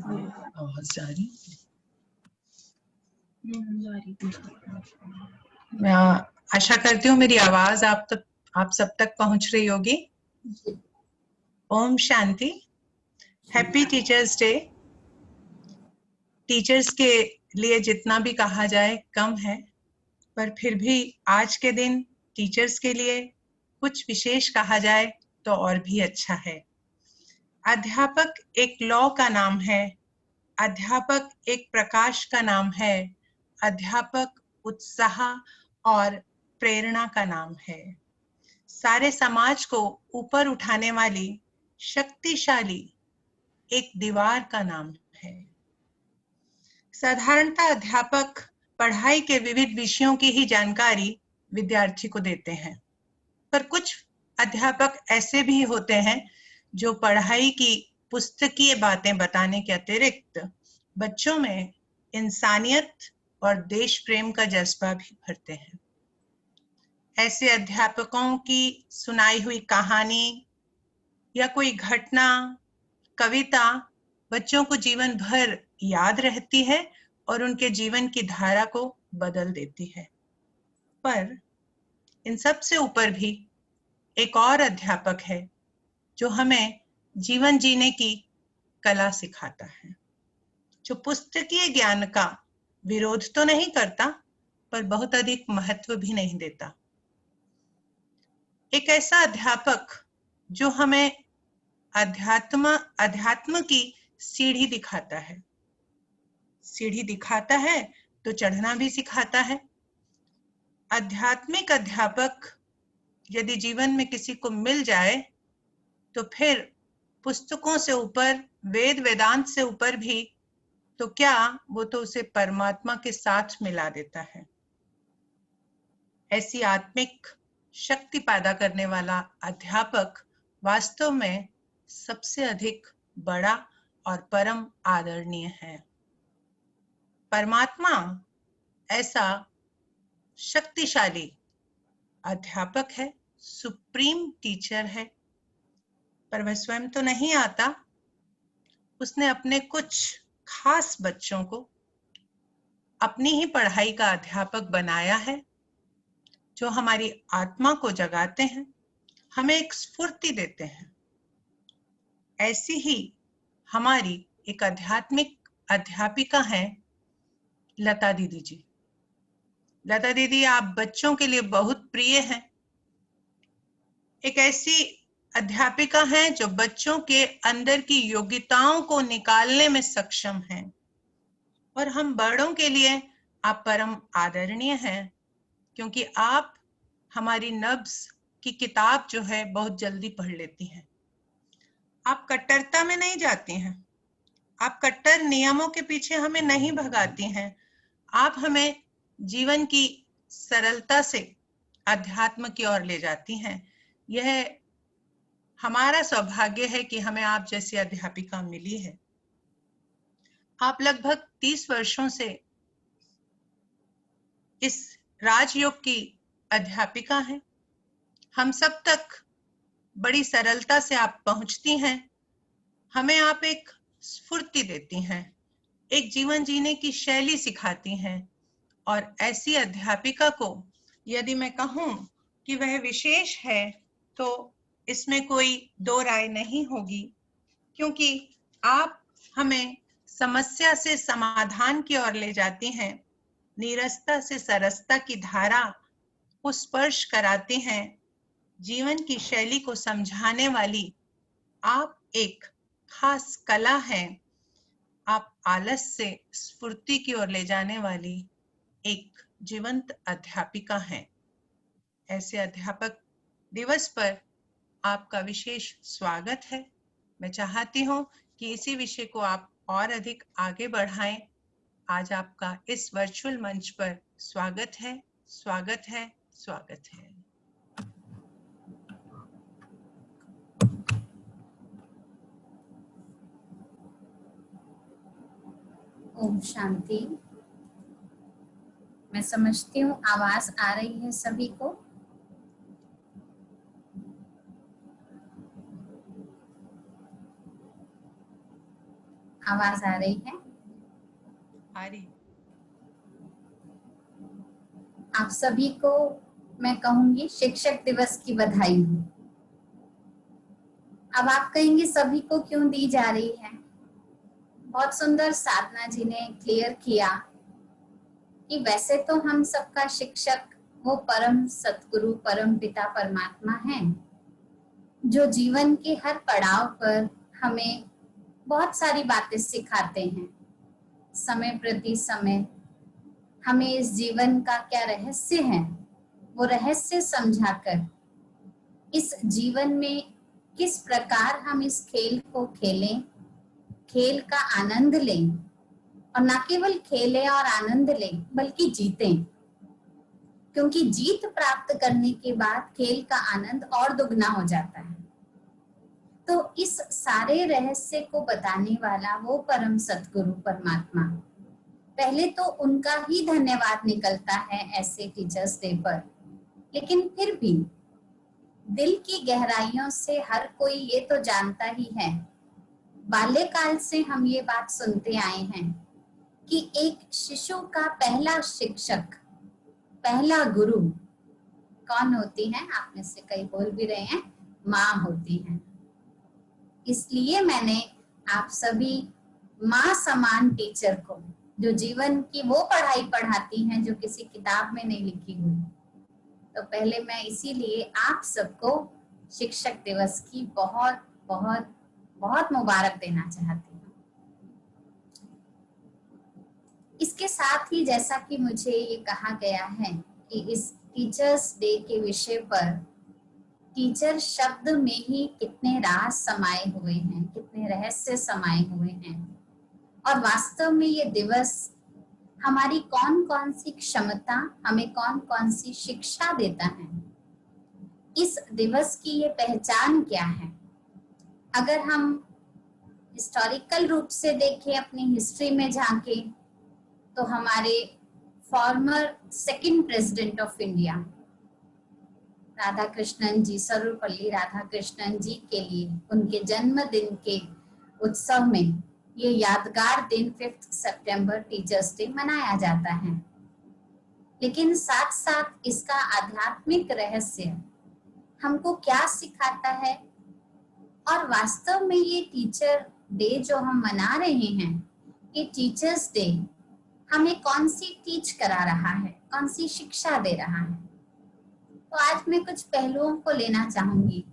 आवाज जा रही? मैं आशा करती हूँ मेरी आवाज आप सब तक पहुंच रही होगी। ओम शांति। Happy teachers day. टीचर्स के लिए जितना भी कहा जाए कम है, पर फिर भी आज के दिन टीचर्स के लिए कुछ विशेष कहा जाए तो और भी अच्छा है। अध्यापक एक लौ का नाम है, अध्यापक एक प्रकाश का नाम है, अध्यापक उत्साह और प्रेरणा का नाम है। सारे समाज को ऊपर उठाने वाली शक्तिशाली एक दीवार का नाम है। साधारणतः अध्यापक पढ़ाई के विविध विषयों की ही जानकारी विद्यार्थी को देते हैं, पर कुछ अध्यापक ऐसे भी होते हैं जो पढ़ाई की पुस्तकीय बातें बताने के अतिरिक्त बच्चों में इंसानियत और देश प्रेम का जज्बा भी भरते हैं। ऐसे अध्यापकों की सुनाई हुई कहानी या कोई घटना, कविता बच्चों को जीवन भर याद रहती है और उनके जीवन की धारा को बदल देती है। पर इन सब से ऊपर भी एक और अध्यापक है जो हमें जीवन जीने की कला सिखाता है, जो पुस्तकीय ज्ञान का विरोध तो नहीं करता पर बहुत अधिक महत्व भी नहीं देता। एक ऐसा अध्यापक जो हमें अध्यात्म की सीढ़ी दिखाता है। सीढ़ी दिखाता है तो चढ़ना भी सिखाता है। आध्यात्मिक अध्यापक यदि जीवन में किसी को मिल जाए तो फिर पुस्तकों से ऊपर, वेद वेदांत से ऊपर भी तो क्या, वो तो उसे परमात्मा के साथ मिला देता है। ऐसी आत्मिक शक्ति पैदा करने वाला अध्यापक वास्तव में सबसे अधिक बड़ा और परम आदरणीय है। परमात्मा ऐसा शक्तिशाली अध्यापक है, सुप्रीम टीचर है, पर वह स्वयं तो नहीं आता। उसने अपने कुछ खास बच्चों को अपनी ही पढ़ाई का अध्यापक बनाया है, जो हमारी आत्मा को जगाते हैं, हमें एक स्फूर्ति देते हैं। ऐसी ही हमारी एक आध्यात्मिक अध्यापिका हैं लता दीदी जी। लता दीदी, आप बच्चों के लिए बहुत प्रिय हैं। एक ऐसी अध्यापिका हैं जो बच्चों के अंदर की योग्यताओं को निकालने में सक्षम हैं, और हम बड़ों के लिए आप परम आदरणीय हैं, क्योंकि आप हमारी नब्ज की किताब जो है बहुत जल्दी पढ़ लेती हैं। आप कट्टरता में नहीं जाती हैं, आप कट्टर नियमों के पीछे हमें नहीं भगाती हैं। आप हमें जीवन की सरलता से अध्यात्म की ओर ले जाती हैं। यह हमारा सौभाग्य है कि हमें आप जैसी अध्यापिका मिली है। आप लगभग 30 वर्षों से इस राजयोग की अध्यापिका हैं। हम सब तक बड़ी सरलता से आप पहुंचती हैं। हमें आप एक स्फूर्ति देती हैं, एक जीवन जीने की शैली सिखाती हैं, और ऐसी अध्यापिका को यदि मैं कहूं कि वह विशेष है तो इसमें कोई दो राय नहीं होगी, क्योंकि आप हमें समस्या से समाधान की ओर ले जाती हैं, नीरसता से सरसता की धारा को स्पर्श कराती हैं। जीवन की शैली को समझाने वाली आप एक खास कला है। आप आलस से स्फूर्ति की ओर ले जाने वाली एक जीवंत अध्यापिका हैं। ऐसे अध्यापक दिवस पर आपका विशेष स्वागत है। मैं चाहती हूँ कि इसी विषय को आप और अधिक आगे बढ़ाएं। आज आपका इस वर्चुअल मंच पर स्वागत है, स्वागत है, स्वागत है। ओम शांति। मैं समझती हूँ आवाज आ रही है सभी को। आवाज आ रही है? आ रही। आप सभी को मैं कहूंगी शिक्षक दिवस की बधाई हो। अब आप कहेंगे सभी को क्यों दी जा रही है? बहुत सुंदर साधना जी ने क्लियर किया कि वैसे तो हम सबका शिक्षक वो परम सतगुरु परम पिता परमात्मा है, जो जीवन के हर पड़ाव पर हमें बहुत सारी बातें सिखाते हैं। समय प्रति समय हमें इस जीवन का क्या रहस्य है वो रहस्य समझाकर इस जीवन में किस प्रकार हम इस खेल को खेलें, खेल का आनंद लें, और न केवल खेलें और आनंद लें बल्कि जीतें, क्योंकि जीत प्राप्त करने के बाद खेल का आनंद और दुगना हो जाता है। तो इस सारे रहस्य को बताने वाला वो परम सतगुरु परमात्मा, पहले तो उनका ही धन्यवाद निकलता है ऐसे टीचर्स डे पर, लेकिन फिर भी दिल की गहराइयों से हर कोई ये तो जानता ही है, बाल्यकाल से हम ये बात सुनते आए हैं कि एक शिशु का पहला शिक्षक, पहला गुरु कौन होती है? आप में से कई बोल भी रहे हैं, माँ होती है। इसलिए मैंने आप सभी माँ समान टीचर को, जो जीवन की वो पढ़ाई पढ़ाती हैं जो किसी किताब में नहीं लिखी हुई, तो पहले मैं इसीलिए आप सबको शिक्षक दिवस की बहुत बहुत बहुत मुबारक देना चाहती हूँ। इसके साथ ही जैसा कि मुझे ये कहा गया है कि इस टीचर्स डे के विषय पर टीचर शब्द में ही कितने राज समाये हुए हैं, कितने रहस्य समाये हुए हैं, और वास्तव में ये दिवस हमारी कौन कौन सी क्षमता, हमें कौन कौन सी शिक्षा देता है, इस दिवस की ये पहचान क्या है। अगर हम हिस्टोरिकल रूप से देखें, अपनी हिस्ट्री में झांके, तो हमारे former second president of India Radhakrishnan ji, Sarvepalli Radhakrishnan ji के लिए उनके जन्मदिन के उत्सव में ये यादगार दिन 5 सितंबर टीचर्स डे मनाया जाता है। लेकिन साथ साथ इसका आध्यात्मिक रहस्य हमको क्या सिखाता है, और वास्तव में ये टीचर डे जो हम मना रहे हैं, ये टीचर्स डे हमें कौन सी टीच करा रहा है, कौन सी शिक्षा दे रहा है। तो आज मैं कुछ पहलुओं को लेना चाहूंगी।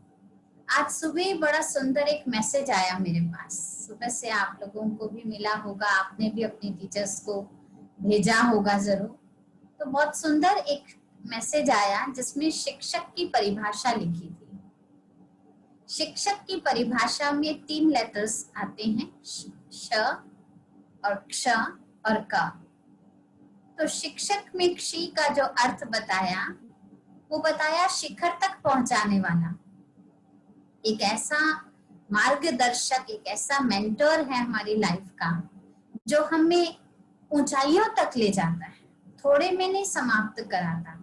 आज सुबह बड़ा सुंदर एक मैसेज आया मेरे पास, सुबह से आप लोगों को भी मिला होगा, आपने भी अपने टीचर्स को भेजा होगा जरूर। तो बहुत सुंदर एक मैसेज आया जिसमें शिक्षक की परिभाषा लिखी थी। शिक्षक की परिभाषा में 3 लेटर्स आते हैं, श और क्ष और क। तो शिक्षक में क्षी का जो अर्थ बताया, वो बताया शिखर तक पहुंचाने वाला, एक ऐसा मार्गदर्शक, एक ऐसा मेंटर है हमारी लाइफ का, जो हमें ऊंचाइयों तक ले जाता है, थोड़े में नहीं समाप्त कराता।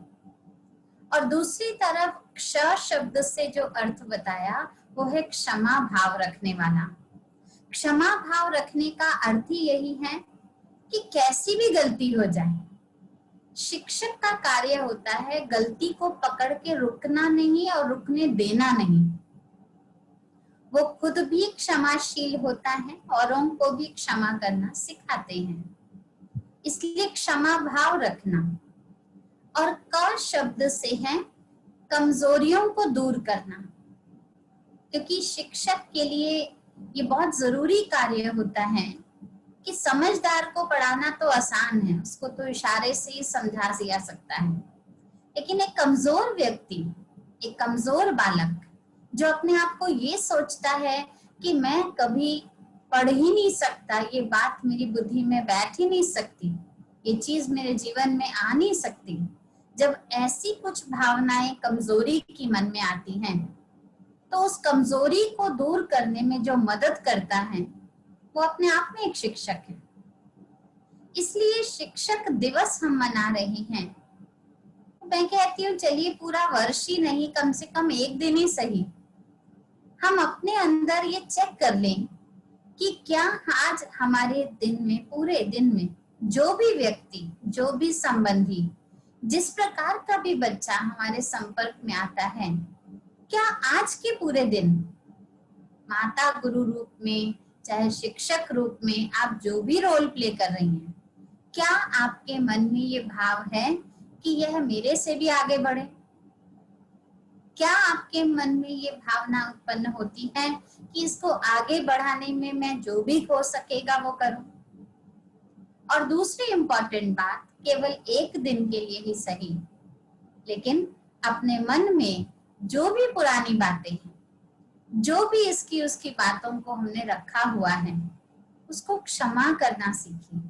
और दूसरी तरफ क्ष शब्द से जो अर्थ बताया, वो है क्षमा भाव रखने वाला। क्षमा भाव रखने का अर्थ ही यही है कि कैसी भी गलती हो जाए, शिक्षक का कार्य होता है गलती को पकड़ के रुकना नहीं और रुकने देना नहीं। वो खुद भी क्षमाशील होता है, औरों को भी क्षमा करना सिखाते हैं, इसलिए क्षमा भाव रखना। और क शब्द से है कमजोरियों को दूर करना, क्योंकि शिक्षक के लिए ये बहुत जरूरी कार्य होता है कि समझदार को पढ़ाना तो आसान है, उसको तो इशारे से ही समझा दिया सकता है, लेकिन एक कमजोर व्यक्ति, एक कमजोर बालक जो अपने आप को ये सोचता है कि मैं कभी पढ़ ही नहीं सकता, ये बात मेरी बुद्धि में बैठ ही नहीं सकती, ये चीज मेरे जीवन में आ नहीं सकती, जब ऐसी कुछ भावनाएं कमजोरी की मन में आती हैं, तो उस कमजोरी को दूर करने में जो मदद करता है वो अपने आप में एक शिक्षक है। इसलिए शिक्षक दिवस हम मना रहे हैं। मैं कहती हूँ चलिए पूरा वर्ष ही नहीं, कम से कम एक दिन ही सही, हम अपने अंदर ये चेक कर लें कि क्या आज हमारे दिन में, पूरे दिन में जो भी व्यक्ति, जो भी संबंधी, जिस प्रकार का भी बच्चा हमारे संपर्क में आता है, क्या आज के पूरे दिन माता गुरु रूप में, चाहे शिक्षक रूप में, आप जो भी रोल प्ले कर रही हैं, क्या आपके मन में ये भाव है कि यह मेरे से भी आगे बढ़े? क्या आपके मन में ये भावना उत्पन्न होती है कि इसको आगे बढ़ाने में मैं जो भी हो सकेगा वो करूं? और दूसरी इंपॉर्टेंट बात, केवल एक दिन के लिए ही सही, लेकिन अपने मन में जो भी पुरानी बातें हैं, जो भी इसकी उसकी बातों को हमने रखा हुआ है, उसको क्षमा करना सीखिए,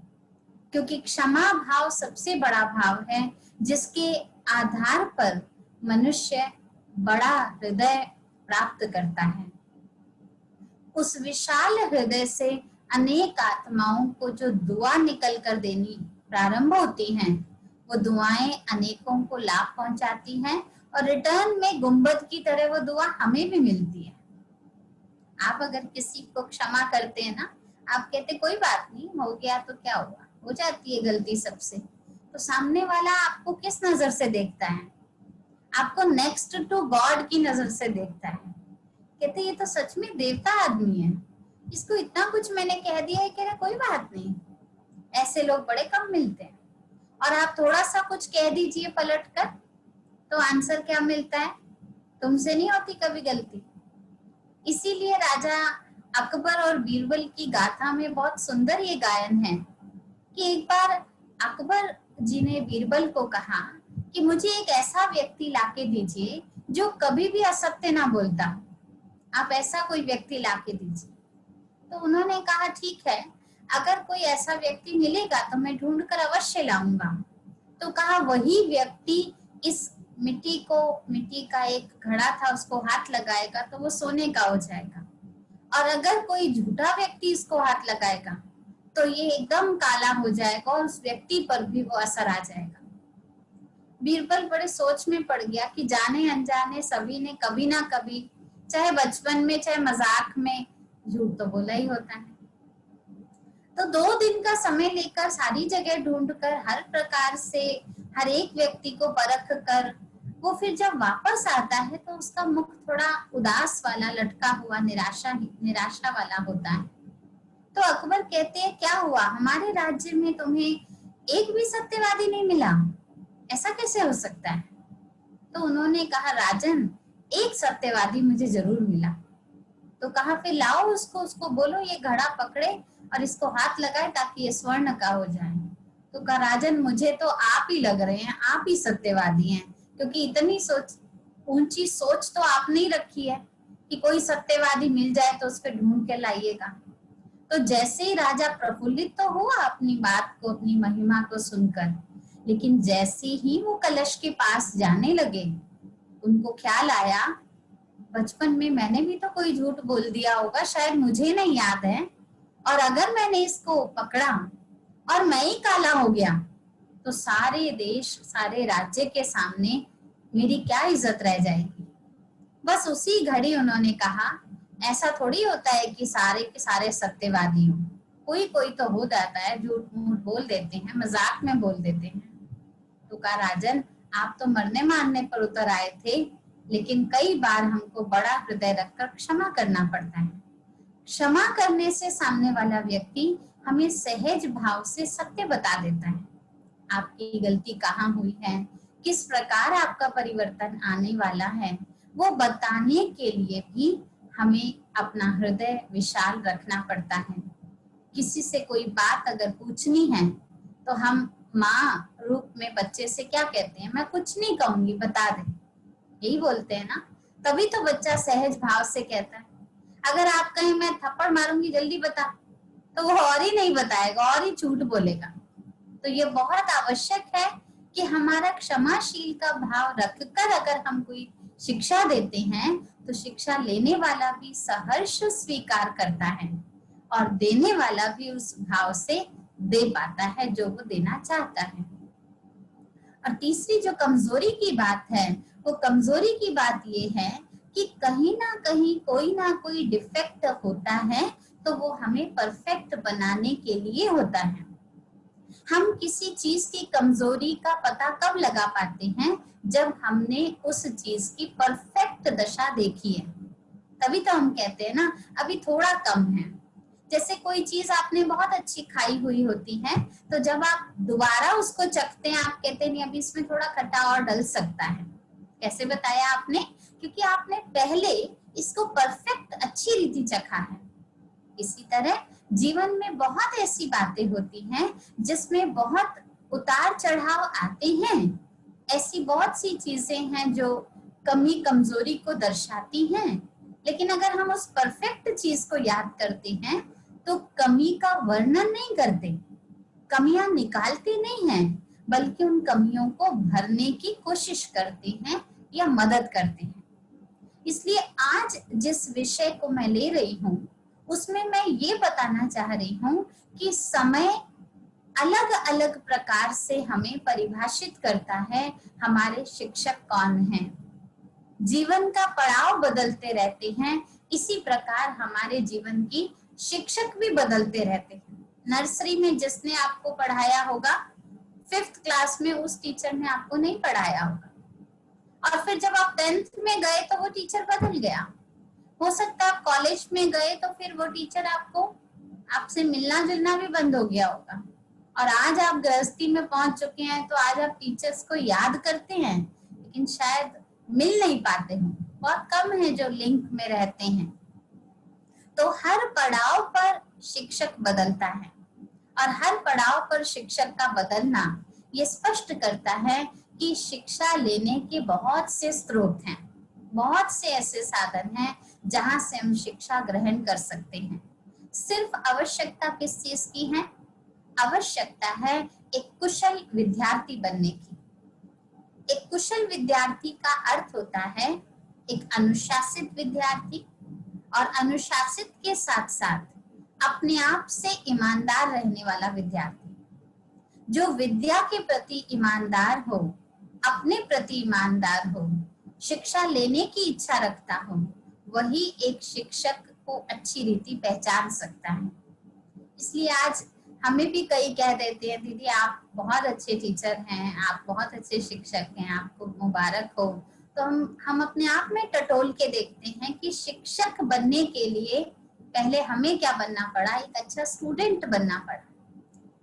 क्योंकि क्षमा भाव सबसे बड़ा भाव है जिसके आधार पर मनुष्य बड़ा हृदय प्राप्त करता है। उस विशाल हृदय से अनेक आत्माओं को जो दुआ निकल कर देनी प्रारंभ होती हैं, वो दुआएं अनेकों को लाभ पहुंचाती हैं और रिटर्न में गुंबद की तरह वो दुआ हमें भी मिलती है। आप अगर किसी को क्षमा करते हैं ना, आप कहते कोई बात नहीं, हो गया तो क्या हुआ, हो जाती है गलती सबसे, तो सामने वाला आपको किस नजर से देखता है? आपको नेक्स्ट टू गॉड की नजर से देखता है। कहते ये तो सच में देवता आदमी है, इसको इतना कुछ मैंने कह दिया है, कह रहा कोई बात नहीं। ऐसे लोग बड़े कम मिलते हैं। और आप थोड़ा सा कुछ कह दीजिए पलट कर, तो आंसर क्या मिलता है? तुमसे नहीं होती कभी गलती। इसीलिए राजा अकबर और बीरबल की गाथा में बहुत सुंदर ये गायन है कि एक बार अकबर जी ने बीरबल को कहा कि मुझे एक ऐसा व्यक्ति लाके दीजिए जो कभी भी असत्य ना बोलता, आप ऐसा कोई व्यक्ति लाके दीजिए। तो उन्होंने कहा ठीक है, अगर कोई ऐसा व्यक्ति मिलेगा तो मैं ढूंढ कर अवश्य लाऊंगा। तो कहा वही व्यक्ति इस मिट्टी का एक घड़ा था, उसको हाथ लगाएगा तो वो सोने का हो जाएगा, और अगर कोई झूठा व्यक्ति इसको हाथ लगाएगा तो ये एकदम काला हो जाएगा और उस व्यक्ति पर भी वो असर आ जाएगा। बीरबल बड़े सोच में पड़ गया कि जाने अनजाने सभी ने कभी ना कभी, चाहे बचपन में चाहे मजाक में, झूठ तो बोला ही होता है। तो 2 दिन का समय लेकर सारी जगह ढूंढकर हर प्रकार से हर एक व्यक्ति को परख कर वो फिर जब वापस आता है तो उसका मुख थोड़ा उदास वाला, लटका हुआ, निराशा वाला होता है। तो अकबर कहते हैं क्या हुआ, हमारे राज्य में तुम्हें एक भी सत्यवादी नहीं मिला, ऐसा कैसे हो सकता है? तो उन्होंने कहा राजन, एक सत्यवादी मुझे जरूर मिला। तो कहा फिर लाओ उसको बोलो ये घड़ा पकड़े और इसको हाथ लगाए ताकि ये स्वर्ण का हो जाए। तो कहा राजन, मुझे तो आप ही लग रहे हैं, आप ही सत्यवादी हैं, क्योंकि इतनी ऊंची सोच तो आपने ही रखी है कि कोई सत्यवादी मिल जाए तो उसको ढूंढ के लाइएगा। तो जैसे ही राजा प्रफुल्लित तो हुआ अपनी बात को, अपनी महिमा को सुनकर, लेकिन जैसे ही वो कलश के पास जाने लगे, उनको ख्याल आया बचपन में मैंने भी तो कोई झूठ बोल दिया होगा, शायद मुझे नहीं याद है, और अगर मैंने इसको पकड़ा और मैं ही काला हो गया तो सारे देश, सारे राज्य के सामने मेरी क्या इज्जत रह जाएगी। बस उसी घड़ी उन्होंने कहा ऐसा थोड़ी होता है कि सारे के सारे सत्यवादी हो, कोई कोई तो हो जाता है, झूठ मूठ बोल देते हैं, मजाक में बोल देते हैं। तो कहा राजन, आप तो मरने मारने पर उतर आए थे, लेकिन कई बार हमको बड़ा हृदय रखकर क्षमा करना पड़ता है। क्षमा करने से सामने वाला व्यक्ति हमें सहज भाव से सत्य बता देता है, आपकी गलती कहाँ हुई है, किस प्रकार आपका परिवर्तन आने वाला है, वो बताने के लिए भी हमें अपना हृदय विशाल रखना पड़ता है। किसी से कोई बात अगर पूछनी है तो हम माँ रूप में बच्चे से क्या कहते हैं, मैं कुछ नहीं कहूंगी, बता दे, यही बोलते हैं ना। तभी तो बच्चा सहज भाव से कहता है। अगर आप कहें मैं थप्पड़ मारूंगी जल्दी बता, तो वो और ही नहीं बताएगा, और ही झूठ बोलेगा। तो ये बहुत आवश्यक है कि हमारा क्षमाशील का भाव रखकर अगर हम कोई शिक्षा देते हैं तो शिक्षा लेने वाला भी सहर्ष स्वीकार करता है और देने वाला भी उस भाव से दे पाता है जो वो देना चाहता है। और तीसरी जो कमजोरी की बात है, वो कमजोरी की बात ये है कि कहीं ना कहीं कोई ना कोई डिफेक्ट होता है तो वो हमें परफेक्ट बनाने के लिए होता है। हम किसी चीज की कमजोरी का पता कब लगा पाते हैं? जब हमने उस चीज की परफेक्ट दशा देखी है, तभी तो हम कहते हैं ना अभी थोड़ा कम है। जैसे कोई चीज आपने बहुत अच्छी खाई हुई होती है, तो जब आप दोबारा उसको चखते हैं, आप कहते हैं नहीं अभी इसमें थोड़ा खट्टा और डल सकता है। कैसे बताया आपने? क्योंकि आपने पहले इसको परफेक्ट अच्छी रीति चखा है। इसी तरह जीवन में बहुत ऐसी बातें होती हैं जिसमें बहुत उतार चढ़ाव आते हैं। ऐसी बहुत सी चीजें हैं जो कमी कमजोरी को दर्शाती हैं, लेकिन अगर हम उस परफेक्ट चीज को याद करते हैं तो कमी का वर्णन नहीं करते, कमियां निकालते नहीं हैं, बल्कि उन कमियों को भरने की कोशिश करते हैं या मदद करते हैं। इसलिए आज जिस विषय को मैं ले रही हूँ उसमें मैं ये बताना चाह रही हूँ कि समय अलग अलग प्रकार से हमें परिभाषित करता है। हमारे शिक्षक कौन हैं? जीवन का पड़ाव बदलते रहते हैं, इसी प्रकार हमारे जीवन की शिक्षक भी बदलते रहते हैं। नर्सरी में जिसने आपको पढ़ाया होगा, 5th क्लास में उस टीचर ने आपको नहीं पढ़ाया होगा, और फिर जब आप 10th में गए तो वो टीचर बदल गया। हो सकता है आप कॉलेज में गए तो फिर वो टीचर आपसे मिलना जुलना भी बंद हो गया होगा, और आज आप गृहस्थी में पहुंच चुके हैं तो आज आप टीचर्स को याद करते हैं, लेकिन शायद मिल नहीं पाते हो, बहुत कम है जो लिंक में रहते हैं। तो हर पड़ाव पर शिक्षक बदलता है, और हर पड़ाव पर शिक्षक का बदलना ये स्पष्ट करता है कि शिक्षा लेने के बहुत से स्रोत हैं, बहुत से ऐसे साधन हैं जहां से हम शिक्षा ग्रहण कर सकते हैं। सिर्फ आवश्यकता किस चीज की है? आवश्यकता है एक कुशल विद्यार्थी बनने की। एक कुशल विद्यार्थी का अर्थ होता है एक अनुशासित विद्यार्थी, और अनुशासित के साथ साथ अपने आप से ईमानदार रहने वाला विद्यार्थी। जो विद्या के प्रति ईमानदार हो, अपने प्रति ईमानदार हो, शिक्षा लेने की इच्छा रखता हो, वही एक शिक्षक को अच्छी रीति पहचान सकता है। इसलिए आज हमें भी कई कह देते हैं दीदी आप बहुत अच्छे टीचर हैं, आप बहुत अच्छे शिक्षक हैं, आपको मुबारक हो। तो हम अपने आप में टटोल के देखते हैं कि शिक्षक बनने के लिए पहले हमें क्या बनना पड़ा? एक अच्छा स्टूडेंट बनना पड़ा।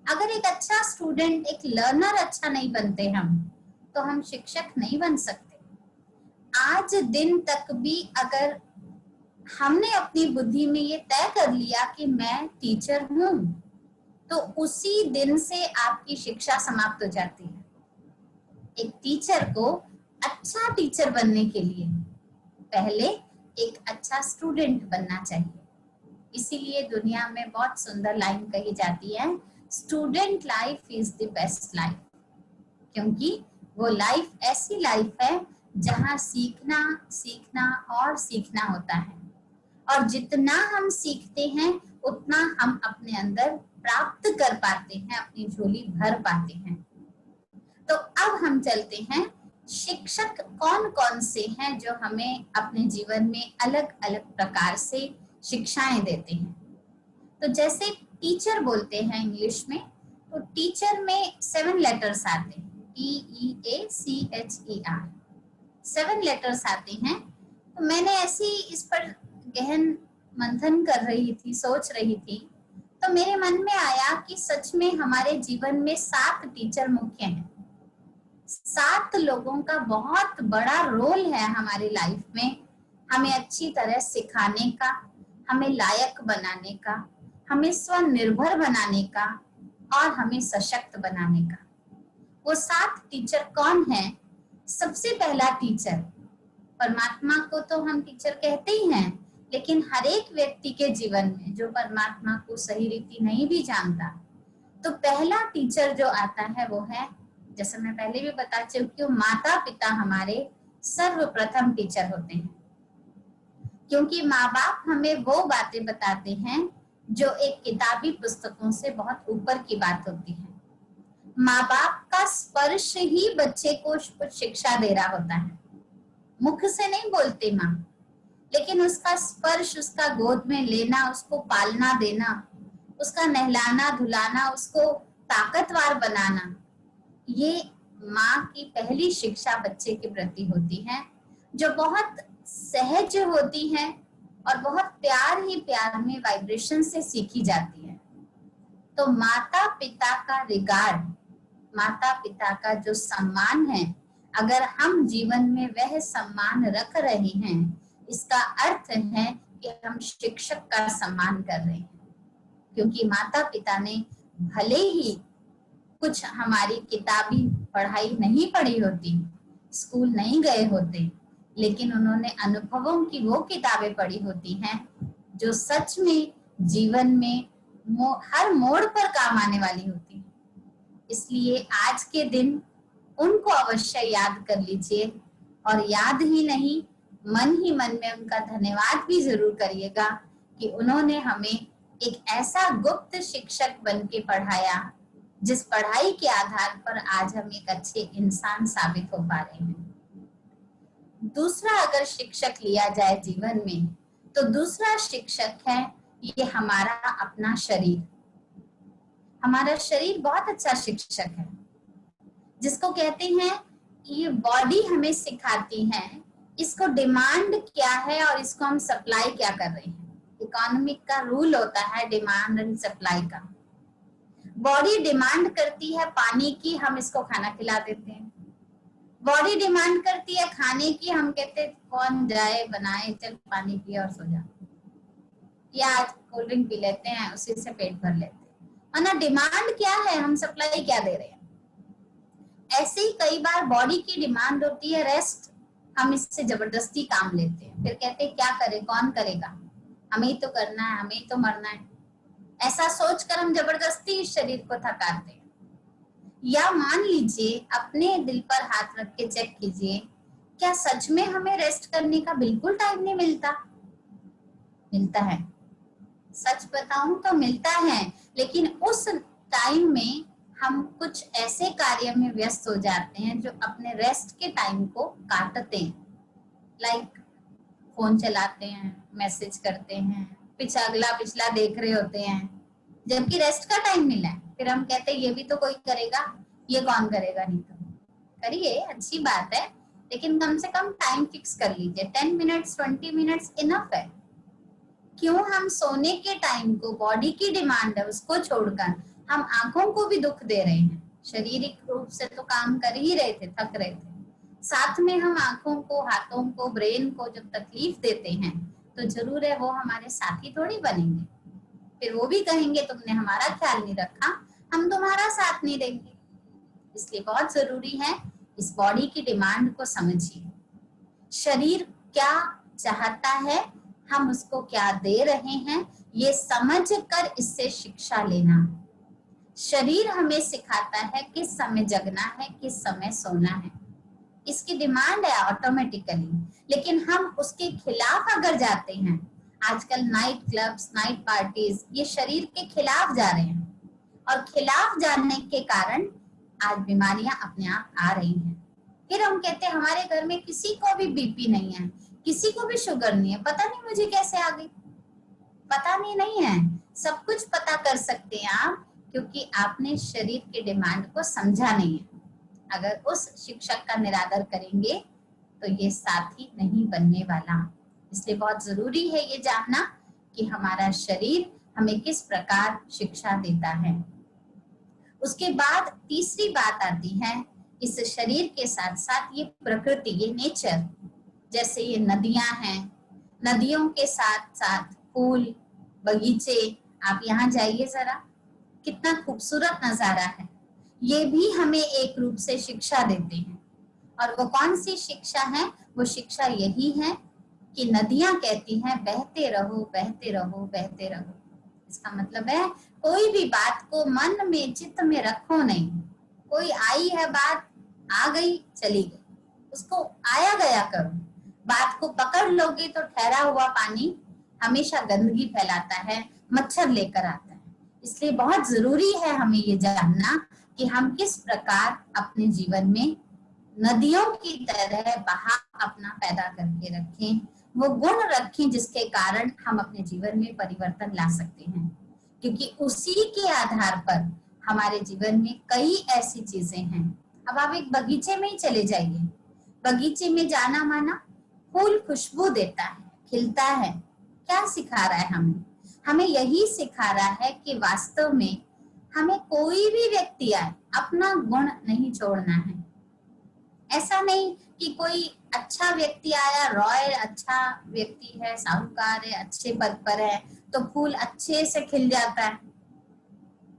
अगर एक अच्छा स्टूडेंट, एक लर्नर अच्छा नहीं बनते हम, तो हम शिक्षक नहीं बन सकते। आज दिन तक भी अगर हमने अपनी बुद्धि में ये तय कर लिया कि मैं टीचर हूं, तो उसी दिन से आपकी शिक्षा समाप्त हो जाती है। एक टीचर को अच्छा टीचर बनने के लिए पहले एक अच्छा स्टूडेंट बनना चाहिए। इसीलिए दुनिया में बहुत सुंदर लाइन कही जाती है, student life is the best life, क्योंकि वो लाइफ ऐसी लाइफ है जहां सीखना सीखना और सीखना होता है, और जितना हम सीखते हैं उतना हम अपने अंदर प्राप्त कर पाते हैं, अपनी झोली भर पाते हैं। तो अब हम चलते हैं, शिक्षक कौन कौन से हैं जो हमें अपने जीवन में अलग अलग प्रकार से शिक्षाएं देते हैं। तो जैसे टीचर बोलते हैं इंग्लिश में, तो टीचर में 7 लेटर्स आते हैं, TEACHER, 7 लेटर्स आते हैं। तो मैंने ऐसे ही इस पर गहन मंथन कर रही थी, सोच रही थी, तो मेरे मन में आया कि सच में हमारे जीवन में 7 टीचर मुख्य हैं। 7 लोगों का बहुत बड़ा रोल है हमारी लाइफ में, हमें अच्छी तरह सिखाने का, हमें लायक बनाने का, हमें स्वनिर्भर बनाने का, और हमें सशक्त बनाने का। वो 7 टीचर कौन हैं? सबसे पहला टीचर, परमात्मा को तो हम टीचर कहते ही हैं, लेकिन हर एक व्यक्ति के जीवन में जो परमात्मा को सही रीति नहीं भी जानता, तो पहला टीचर जो आता है वो है, जैसे मैं पहले भी बता चुकी हूँ, माता पिता हमारे सर्वप्रथम टीचर होते हैं। क्योंकि माँ बाप हमें वो बातें बताते हैं जो एक किताबी पुस्तकों से बहुत ऊपर की बात होती है। माँ बाप का स्पर्श ही बच्चे को कुछ शिक्षा दे रहा होता है। मुख से नहीं बोलते माँ, लेकिन उसका स्पर्श, उसका गोद में लेना, उसको पालना देना, उसका नहलाना धुलाना, उसको ताकतवर बनाना, ये माँ की पहली शिक्षा बच्चे के प्रति होती है, जो बहुत सहज होती है और बहुत प्यार ही प्यार में वाइब्रेशन से सीखी जाती है। तो माता पिता का रिगार्ड, माता पिता का जो सम्मान है, अगर हम जीवन में वह सम्मान रख रहे हैं, इसका अर्थ है कि हम शिक्षक का सम्मान कर रहे हैं। क्योंकि माता पिता ने भले ही कुछ हमारी किताबी पढ़ाई नहीं पढ़ी होती, स्कूल नहीं गए होते, लेकिन उन्होंने अनुभवों की वो किताबें पढ़ी होती हैं जो सच में जीवन में हर मोड़ पर काम आने वाली होती है। इसलिए आज के दिन उनको अवश्य याद कर लीजिए, और याद ही नहीं, मन ही मन में उनका धन्यवाद भी जरूर करिएगा कि उन्होंने हमें एक ऐसा गुप्त शिक्षक बन के पढ़ाया, जिस पढ़ाई के आधार पर आज हम एक अच्छे इंसान साबित हो पा रहे हैं। दूसरा अगर शिक्षक लिया जाए जीवन में, तो दूसरा शिक्षक है ये हमारा अपना शरीर। हमारा शरीर बहुत अच्छा शिक्षक है, जिसको कहते हैं ये बॉडी हमें सिखाती है इसको डिमांड क्या है और इसको हम सप्लाई क्या कर रहे हैं। इकोनॉमिक का रूल होता है डिमांड एंड सप्लाई का। बॉडी डिमांड करती है पानी की, हम इसको खाना खिला देते हैं। बॉडी डिमांड करती है खाने की, हम कहते हैं कौन जाए बनाए, चल पानी पिए और सो जा, या कोल्ड ड्रिंक पी लेते हैं, उसी से पेट भर लेते हैं। है ना, डिमांड क्या है, हम सप्लाई क्या दे रहे हैं। ऐसे ही कई बार बॉडी की डिमांड होती है रेस्ट, हम इससे जबरदस्ती काम लेते हैं, फिर कहते हैं क्या करे, कौन करेगा, हमें ही तो करना है, हमें ही तो मरना है। ऐसा सोचकर हम जबरदस्ती इस शरीर को थकाते हैं। या मान लीजिए, अपने दिल पर हाथ रख के चेक कीजिए, क्या सच में हमें रेस्ट करने का बिल्कुल टाइम नहीं मिलता? मिलता है, सच बताऊं तो मिलता है, लेकिन उस टाइम में हम कुछ ऐसे कार्य में व्यस्त हो जाते हैं जो अपने रेस्ट के टाइम को काटते हैं। लाइक फोन चलाते हैं, मैसेज करते हैं, अगला पिछला देख रहे होते हैं, जबकि रेस्ट का टाइम मिला है। फिर हम कहते हैं ये भी तो कोई करेगा, ये कौन करेगा, नहीं तो करिए, अच्छी बात है, लेकिन कम से कम टाइम फिक्स कर लीजिए। 10 मिनट्स 20 मिनट्स इनफ है। क्यों हम सोने के टाइम को, बॉडी की डिमांड है उसको छोड़कर हम आंखों को भी दुख दे रहे हैं। शारीरिक रूप से तो काम कर ही रहे थे, थक रहे थे, साथ में हम आंखों को, हाथों को, ब्रेन को जब तकलीफ देते हैं, तो जरूर है वो हमारे साथी थोड़ी बनेंगे। फिर वो भी कहेंगे तुमने हमारा ख्याल नहीं रखा, हम तुम्हारा साथ नहीं देंगे। इसलिए बहुत जरूरी है इस बॉडी की डिमांड को समझिए। शरीर क्या चाहता है, हम उसको क्या दे रहे हैं, ये समझ कर इससे शिक्षा लेना। शरीर हमें सिखाता है किस समय जगना है, किस समय सोना है, इसकी डिमांड है ऑटोमेटिकली। लेकिन हम उसके खिलाफ अगर जाते हैं, आजकल नाइट क्लब्स, नाइट पार्टीज, ये शरीर के खिलाफ जा रहे हैं, और खिलाफ जाने के कारण आज बीमारियां अपने आप आ रही हैं। फिर हम कहते हैं हमारे घर में किसी को भी बीपी नहीं है, किसी को भी शुगर नहीं है, पता नहीं मुझे कैसे आ गई। पता नहीं है, सब कुछ पता कर सकते हैं आप, क्योंकि आपने शरीर की डिमांड को समझा नहीं है। अगर उस शिक्षक का निरादर करेंगे तो ये साथी नहीं बनने वाला। इसलिए बहुत जरूरी है ये जानना कि हमारा शरीर हमें किस प्रकार शिक्षा देता है। उसके बाद तीसरी बात आती है, इस शरीर के साथ साथ ये प्रकृति, ये नेचर, जैसे ये नदियां हैं, नदियों के साथ साथ फूल, बगीचे, आप यहाँ जाइए जरा, कितना खूबसूरत नजारा है। ये भी हमें एक रूप से शिक्षा देते हैं। और वो कौन सी शिक्षा है? वो शिक्षा यही है कि नदियां कहती हैं बहते रहो, बहते रहो, बहते रहो। इसका मतलब है कोई भी बात को मन में, चित्त में रखो नहीं। कोई आई है बात, आ गई चली गई, उसको आया गया करो। बात को पकड़ लोगे तो ठहरा हुआ पानी हमेशा गंदगी फैलाता है, मच्छर लेकर आता है। इसलिए बहुत जरूरी है हमें ये जानना कि हम किस प्रकार अपने जीवन में नदियों की तरह बहाव अपना पैदा करके रखें, वो गुण रखें जिसके कारण हम अपने जीवन में परिवर्तन ला सकते हैं, क्योंकि उसी के आधार पर हमारे जीवन में कई ऐसी चीजें हैं। अब आप एक बगीचे में ही चले जाइए, बगीचे में जाना माना फूल खुशबू देता है, खिलता है, क्या सिखा रहा है हमें? हमें यही सिखा रहा है कि वास्तव में हमें कोई भी व्यक्ति आए अपना गुण नहीं छोड़ना है। ऐसा नहीं कि कोई अच्छा व्यक्ति आया, रॉयल अच्छा व्यक्ति है, साहूकार है, अच्छे पद पर है तो फूल अच्छे से खिल जाता है,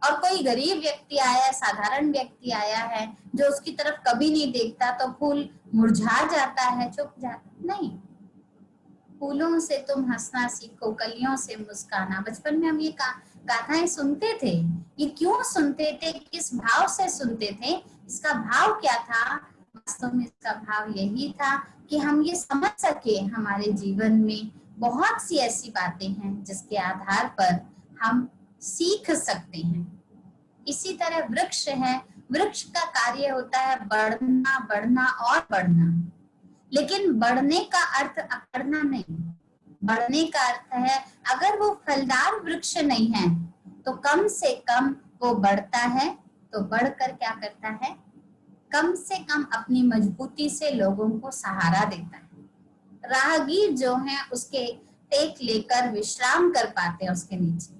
और कोई गरीब व्यक्ति आया, साधारण व्यक्ति आया है जो उसकी तरफ कभी नहीं देखता तो फूल मुरझा जाता है, चुप जाता। नहीं, फूलों से तुम हंसना सीखो, कलियों से मुस्काना। बचपन में हम ये गाथाएं सुनते थे। ये क्यों सुनते थे, किस भाव से सुनते थे? इसका भाव क्या था? वास्तव में इसका भाव यही था कि हम ये समझ सके हमारे जीवन में बहुत सी ऐसी बातें हैं जिसके आधार पर हम सीख सकते हैं। इसी तरह वृक्ष है, वृक्ष का कार्य होता है बढ़ना, बढ़ना और बढ़ना, लेकिन बढ़ने का अर्थ अकड़ना नहीं। बढ़ने का अर्थ है अगर वो फलदार वृक्ष नहीं है तो कम से कम वो बढ़ता है, तो बढ़कर क्या करता है? कम से कम अपनी मजबूती से लोगों को सहारा देता है। राहगीर जो है उसके टेक लेकर विश्राम कर पाते हैं उसके नीचे।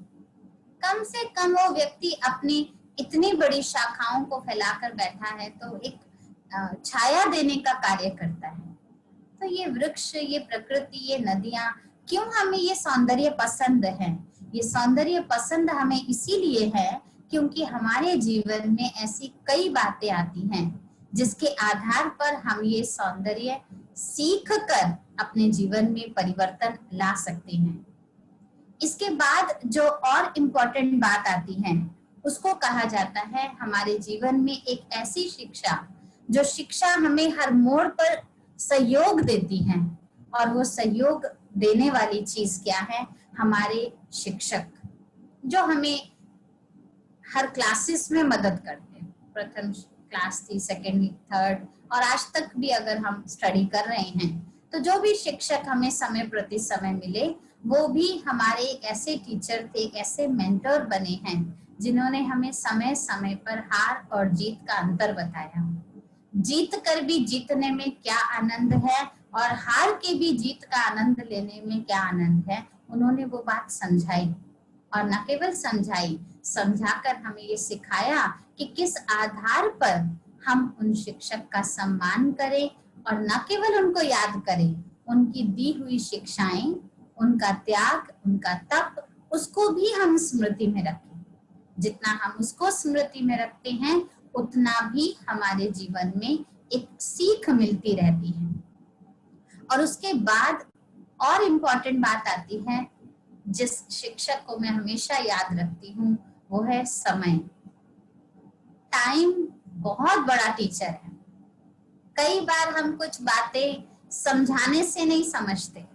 कम से कम वो व्यक्ति अपनी इतनी बड़ी शाखाओं को फैलाकर बैठा है तो एक छाया देने का कार्य करता है। तो ये वृक्ष, ये प्रकृति, ये नदियां, क्यों हमें ये सौंदर्य पसंद है? ये सौंदर्य पसंद हमें इसीलिए है क्योंकि हमारे जीवन में ऐसी कई बातें आती हैं जिसके आधार पर हम ये सौंदर्य सीख कर अपने जीवन में परिवर्तन ला सकते हैं। इसके बाद जो और इम्पोर्टेंट बात आती है उसको कहा जाता है हमारे जीवन में एक ऐसी शिक्षा, जो शिक्षा हमें हर मोड़ पर सहयोग देती है। और वो सहयोग देने वाली चीज क्या है? हमारे शिक्षक, जो हमें हर क्लासेस में मदद करते हैं। प्रथम क्लास थी, सेकेंड, थर्ड, और आज तक भी अगर हम स्टडी कर रहे हैं तो जो भी शिक्षक हमें समय प्रति समय मिले वो भी हमारे एक ऐसे टीचर थे, एक ऐसे मेंटर बने हैं जिन्होंने हमें समय समय पर हार और जीत का अंतर बताया। जीत कर भी जीतने में क्या आनंद है और हार के भी जीत का आनंद लेने में क्या आनंद है, उन्होंने वो बात समझाई। और न केवल समझाई, समझाकर हमें ये सिखाया कि किस आधार पर हम उन शिक्षक का सम्मान करें और न केवल उनको याद करें, उनकी दी हुई शिक्षाएं, उनका त्याग, उनका तप, उसको भी हम स्मृति में रखें। जितना हम उसको स्मृति में रखते हैं उतना भी हमारे जीवन में एक सीख मिलती रहती है। और उसके बाद और इम्पोर्टेंट बात आती है जिस शिक्षक को मैं हमेशा याद रखती हूँ, वो है समय। टाइम बहुत बड़ा टीचर है। कई बार हम कुछ बातें समझाने से नहीं समझते,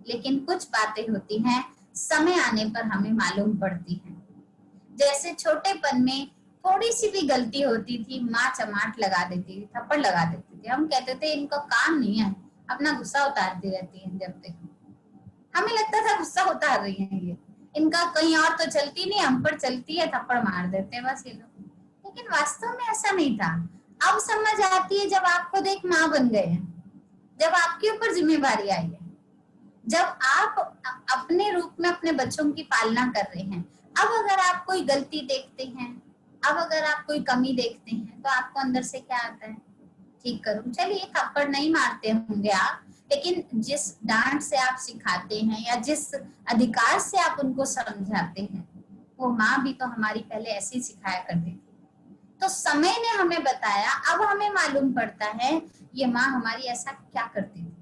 लेकिन कुछ बातें होती हैं समय आने पर हमें मालूम पड़ती हैं। जैसे छोटेपन में थोड़ी सी भी गलती होती थी, माँ चमाट लगा देती थी, थप्पड़ लगा देती थी। हम कहते थे इनका काम नहीं है, अपना गुस्सा उतारती रहती है। जब तक हमें लगता था गुस्सा उतार रही है ये, इनका कहीं और तो चलती नहीं, हम पर चलती है, थप्पड़ मार देते हैं बस ये लोग। लेकिन वास्तव में ऐसा नहीं था। अब समझ आती है जब आप खुद एक माँ बन गए हैं, जब आपके ऊपर जिम्मेवारी आई है, जब आप अपने रूप में अपने बच्चों की पालना कर रहे हैं। अब अगर आप कोई गलती देखते हैं, अब अगर आप कोई कमी देखते हैं, तो आपको अंदर से क्या आता है? ठीक करूं। चलिए थप्पड़ नहीं मारते होंगे आप, लेकिन जिस डांट से आप सिखाते हैं या जिस अधिकार से आप उनको समझाते हैं, वो माँ भी तो हमारी पहले ऐसे ही सिखाया करती थी। तो समय ने हमें बताया, अब हमें मालूम पड़ता है ये माँ हमारी ऐसा क्या करती थी।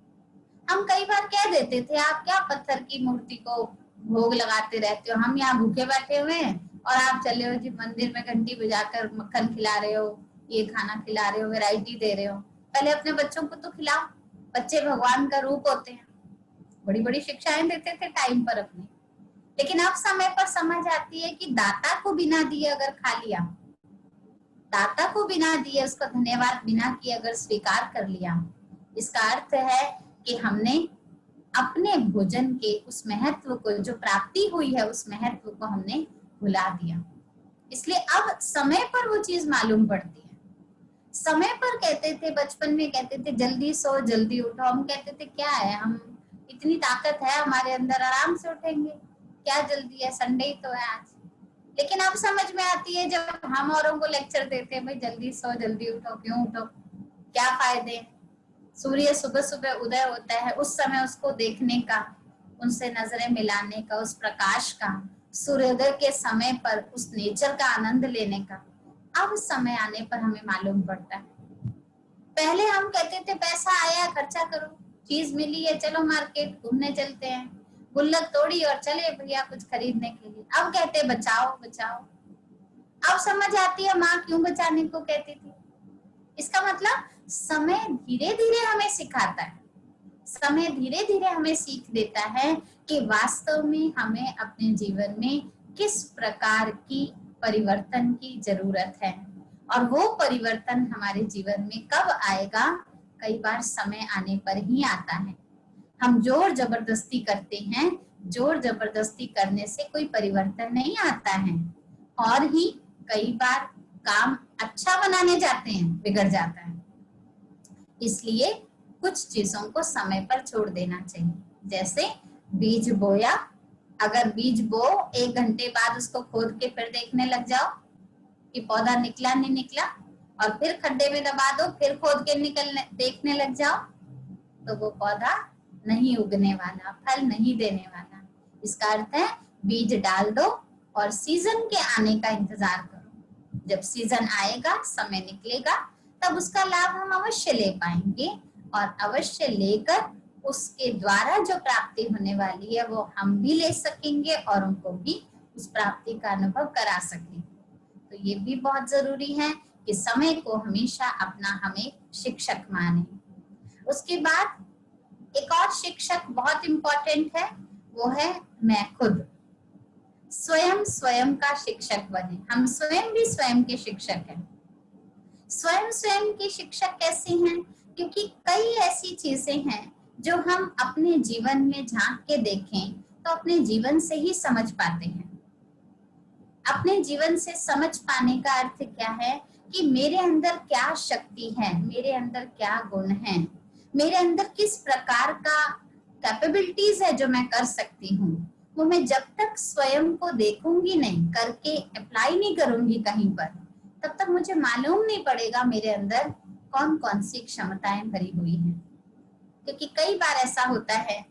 हम कई बार कह देते थे आप क्या पत्थर की मूर्ति को भोग लगाते रहते हो, हम यहाँ भूखे बैठे हुए हैं और आप चले हो जी मंदिर में घंटी बजाकर मक्खन खिला रहे हो, ये खाना खिला रहे हो, वैरायटी दे रहे हो। पहले अपने बच्चों को तो खिलाओ, बच्चे भगवान का रूप होते हैं। बड़ी बड़ी शिक्षाएं देते थे टाइम पर अपने। लेकिन अब समय पर समझ आती है कि दाता को बिना दिए अगर खा लिया, दाता को बिना दिए उसका धन्यवाद बिना किए अगर स्वीकार कर लिया, इसका अर्थ है कि हमने अपने भोजन के उस महत्व को, जो प्राप्ति हुई है उस महत्व को हमने भुला दिया। इसलिए अब समय पर वो चीज मालूम पड़ती है। समय पर कहते थे, बचपन में कहते थे जल्दी सो जल्दी उठो, हम कहते थे क्या है, हम इतनी ताकत है हमारे अंदर, आराम से उठेंगे, क्या जल्दी है, संडे ही तो है आज। लेकिन अब समझ में आती है जब हम औरों को लेक्चर देते हैं, भाई जल्दी सो जल्दी उठो, क्यों उठो, क्या फायदे। सूर्य सुबह सुबह उदय होता है, उस समय उसको देखने का, उनसे नजरें मिलाने का, उस प्रकाश का, सूर्योदय के समय पर उस नेचर का आनंद लेने का अब समय आने पर हमें मालूम पड़ता है। पहले हम कहते थे पैसा आया खर्चा करो, चीज मिली है चलो मार्केट घूमने चलते हैं, गुल्लक तोड़ी और चले भैया कुछ खरीदने के लिए। अब कहते बचाओ बचाओ। अब समझ आती है माँ क्यों बचाने को कहती थी। इसका मतलब समय धीरे धीरे हमें सिखाता है, समय धीरे धीरे हमें सीख देता है कि वास्तव में हमें अपने जीवन में किस प्रकार की परिवर्तन की जरूरत है, और वो परिवर्तन हमारे जीवन में कब आएगा, कई बार समय आने पर ही आता है। हम जोर जबरदस्ती करते हैं, जोर जबरदस्ती करने से कोई परिवर्तन नहीं आता है, और ही कई बार काम अच्छा बनाने जाते हैं बिगड़ जाता है। इसलिए कुछ चीजों को समय पर छोड़ देना चाहिए। जैसे बीज बोया, अगर बीज बो 1 घंटे बाद उसको खोद के फिर देखने लग जाओ कि पौधा निकला नहीं निकला, और फिर खड्डे में दबा दो, फिर खोद के देखने लग जाओ, तो वो पौधा नहीं उगने वाला, फल नहीं देने वाला। इसका अर्थ है बीज डाल दो और सीजन के आने का इंतजार करो। जब सीजन आएगा, समय निकलेगा, तब उसका लाभ हम अवश्य ले पाएंगे, और अवश्य लेकर उसके द्वारा जो प्राप्ति होने वाली है वो हम भी ले सकेंगे और उनको भी उस प्राप्ति का अनुभव करा सकेंगे। तो ये भी बहुत जरूरी है कि समय को हमेशा अपना हमें शिक्षक माने। उसके बाद एक और शिक्षक बहुत इंपॉर्टेंट है, वो है मैं खुद। स्वयं स्वयं का शिक्षक बने। हम स्वयं भी स्वयं के शिक्षक हैं। स्वयं स्वयं के शिक्षक कैसे हैं? क्योंकि कई ऐसी चीजें हैं जो हम अपने जीवन में झांक के देखें तो अपने जीवन से ही समझ पाते हैं। अपने जीवन से समझ पाने का अर्थ क्या है कि मेरे अंदर क्या शक्ति है, मेरे अंदर क्या गुण है, मेरे अंदर किस प्रकार का कैपेबिलिटीज है जो मैं कर सकती हूँ। वो मैं जब तक स्वयं को देखूंगी नहीं, करके अप्लाई नहीं करूंगी कहीं पर, तब तक मुझे मालूम नहीं पड़ेगा मेरे अंदर कौन कौन सी क्षमताएं भरी हुई हैं। क्योंकि कई बार ऐसा होता है,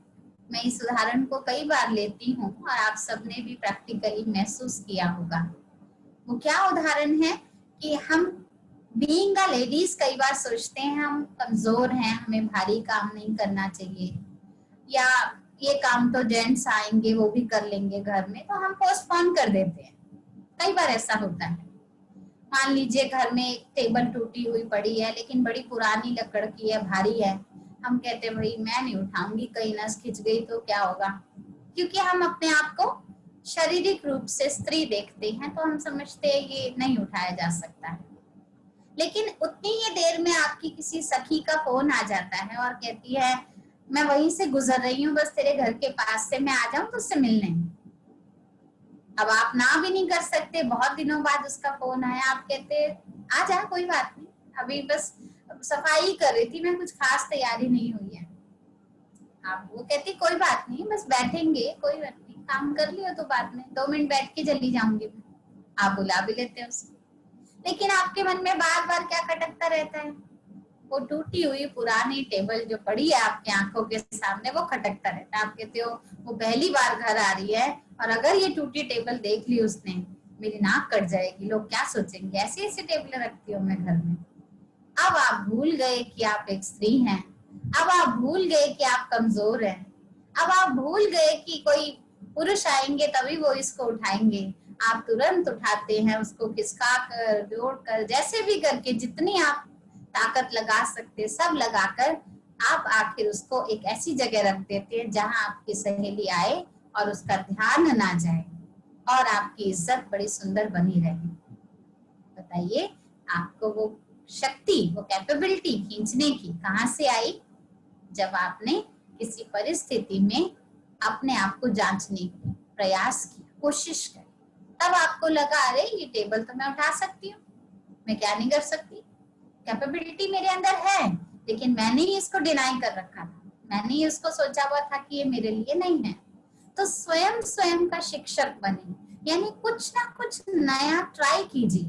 मैं इस उदाहरण को कई बार लेती हूँ और आप सबने भी प्रैक्टिकली महसूस किया होगा। वो क्या उदाहरण है कि हम बीइंग अ लेडीज कई बार सोचते हैं हम कमजोर हैं, हमें भारी काम नहीं करना चाहिए, या ये काम तो जेंट्स आएंगे वो भी कर लेंगे घर में, तो हम पोस्टपोन कर देते हैं। कई बार ऐसा होता है। मान लीजिए घर में एक टेबल टूटी हुई पड़ी है, लेकिन बड़ी पुरानी लकड़ की है, भारी है, हम कहते हैं भाई मैं नहीं उठाऊंगी, कहीं नस खिंच गई तो क्या होगा। क्योंकि हम अपने आप को शारीरिक रूप से स्त्री देखते हैं, तो हम समझते हैं ये नहीं उठाया जा सकता है। लेकिन उतनी ही देर में आपकी किसी सखी का फोन आ जाता है और कहती है मैं वहीं से गुजर रही हूँ, बस तेरे घर के पास से, मैं आ जाऊं तुझसे मिलने। अब आप ना भी नहीं कर सकते, बहुत दिनों बाद उसका फोन आया, आप कहते आ जा कोई बात नहीं, अभी बस सफाई कर रही थी मैं, कुछ खास तैयारी नहीं हुई है। आप वो कहती कोई बात नहीं, बस बैठेंगे, कोई बात नहीं, काम कर लियो तो बाद में 2 मिनट बैठ के चली जाऊंगी। आप बुला भी लेते हैं उसको, लेकिन आपके मन में बार बार क्या खटकता रहता है? वो टूटी हुई पुरानी टेबल जो पड़ी है आपके आंखों के सामने, वो खटकता रहता है। आप कहते हो वो पहली बार घर आ रही है और अगर ये टूटी टेबल देख ली उसने, मेरी नाक कट जाएगी, लोग क्या सोचेंगे, ऐसी ऐसी टेबलें रखती हूँ मैं घर में। अब आप भूल गए कि आप एक स्त्री हैं, अब आप भूल गए कि आप कमजोर हैं, अब आप भूल गए कि कोई पुरुष आएंगे तभी वो इसको उठाएंगे। आप तुरंत उठाते हैं उसको, खिसका कर, जोड़ कर, जैसे भी करके, जितनी आप ताकत लगा सकते सब लगाकर आप आखिर उसको एक ऐसी जगह रख देते हैं जहां आपकी सहेली आए और उसका ध्यान ना जाए और आपकी इज्जत बड़ी सुंदर बनी रहे। बताइए आपको वो शक्ति, वो कैपेबिलिटी खींचने की कहां से आई? जब आपने किसी परिस्थिति में अपने आप को जांचने की प्रयास किया, कोशिश करी, तब आपको लगा अरे ये टेबल तो मैं उठा सकती हूँ, मैं क्या नहीं कर सकती, कैपेबिलिटी मेरे अंदर है, लेकिन मैंने ही इसको डिनाई कर रखा था, मैंने ही उसको सोचा हुआ था कि ये मेरे लिए नहीं है। तो स्वयं स्वयं का शिक्षक बने, यानी कुछ ना कुछ नया ट्राई कीजिए।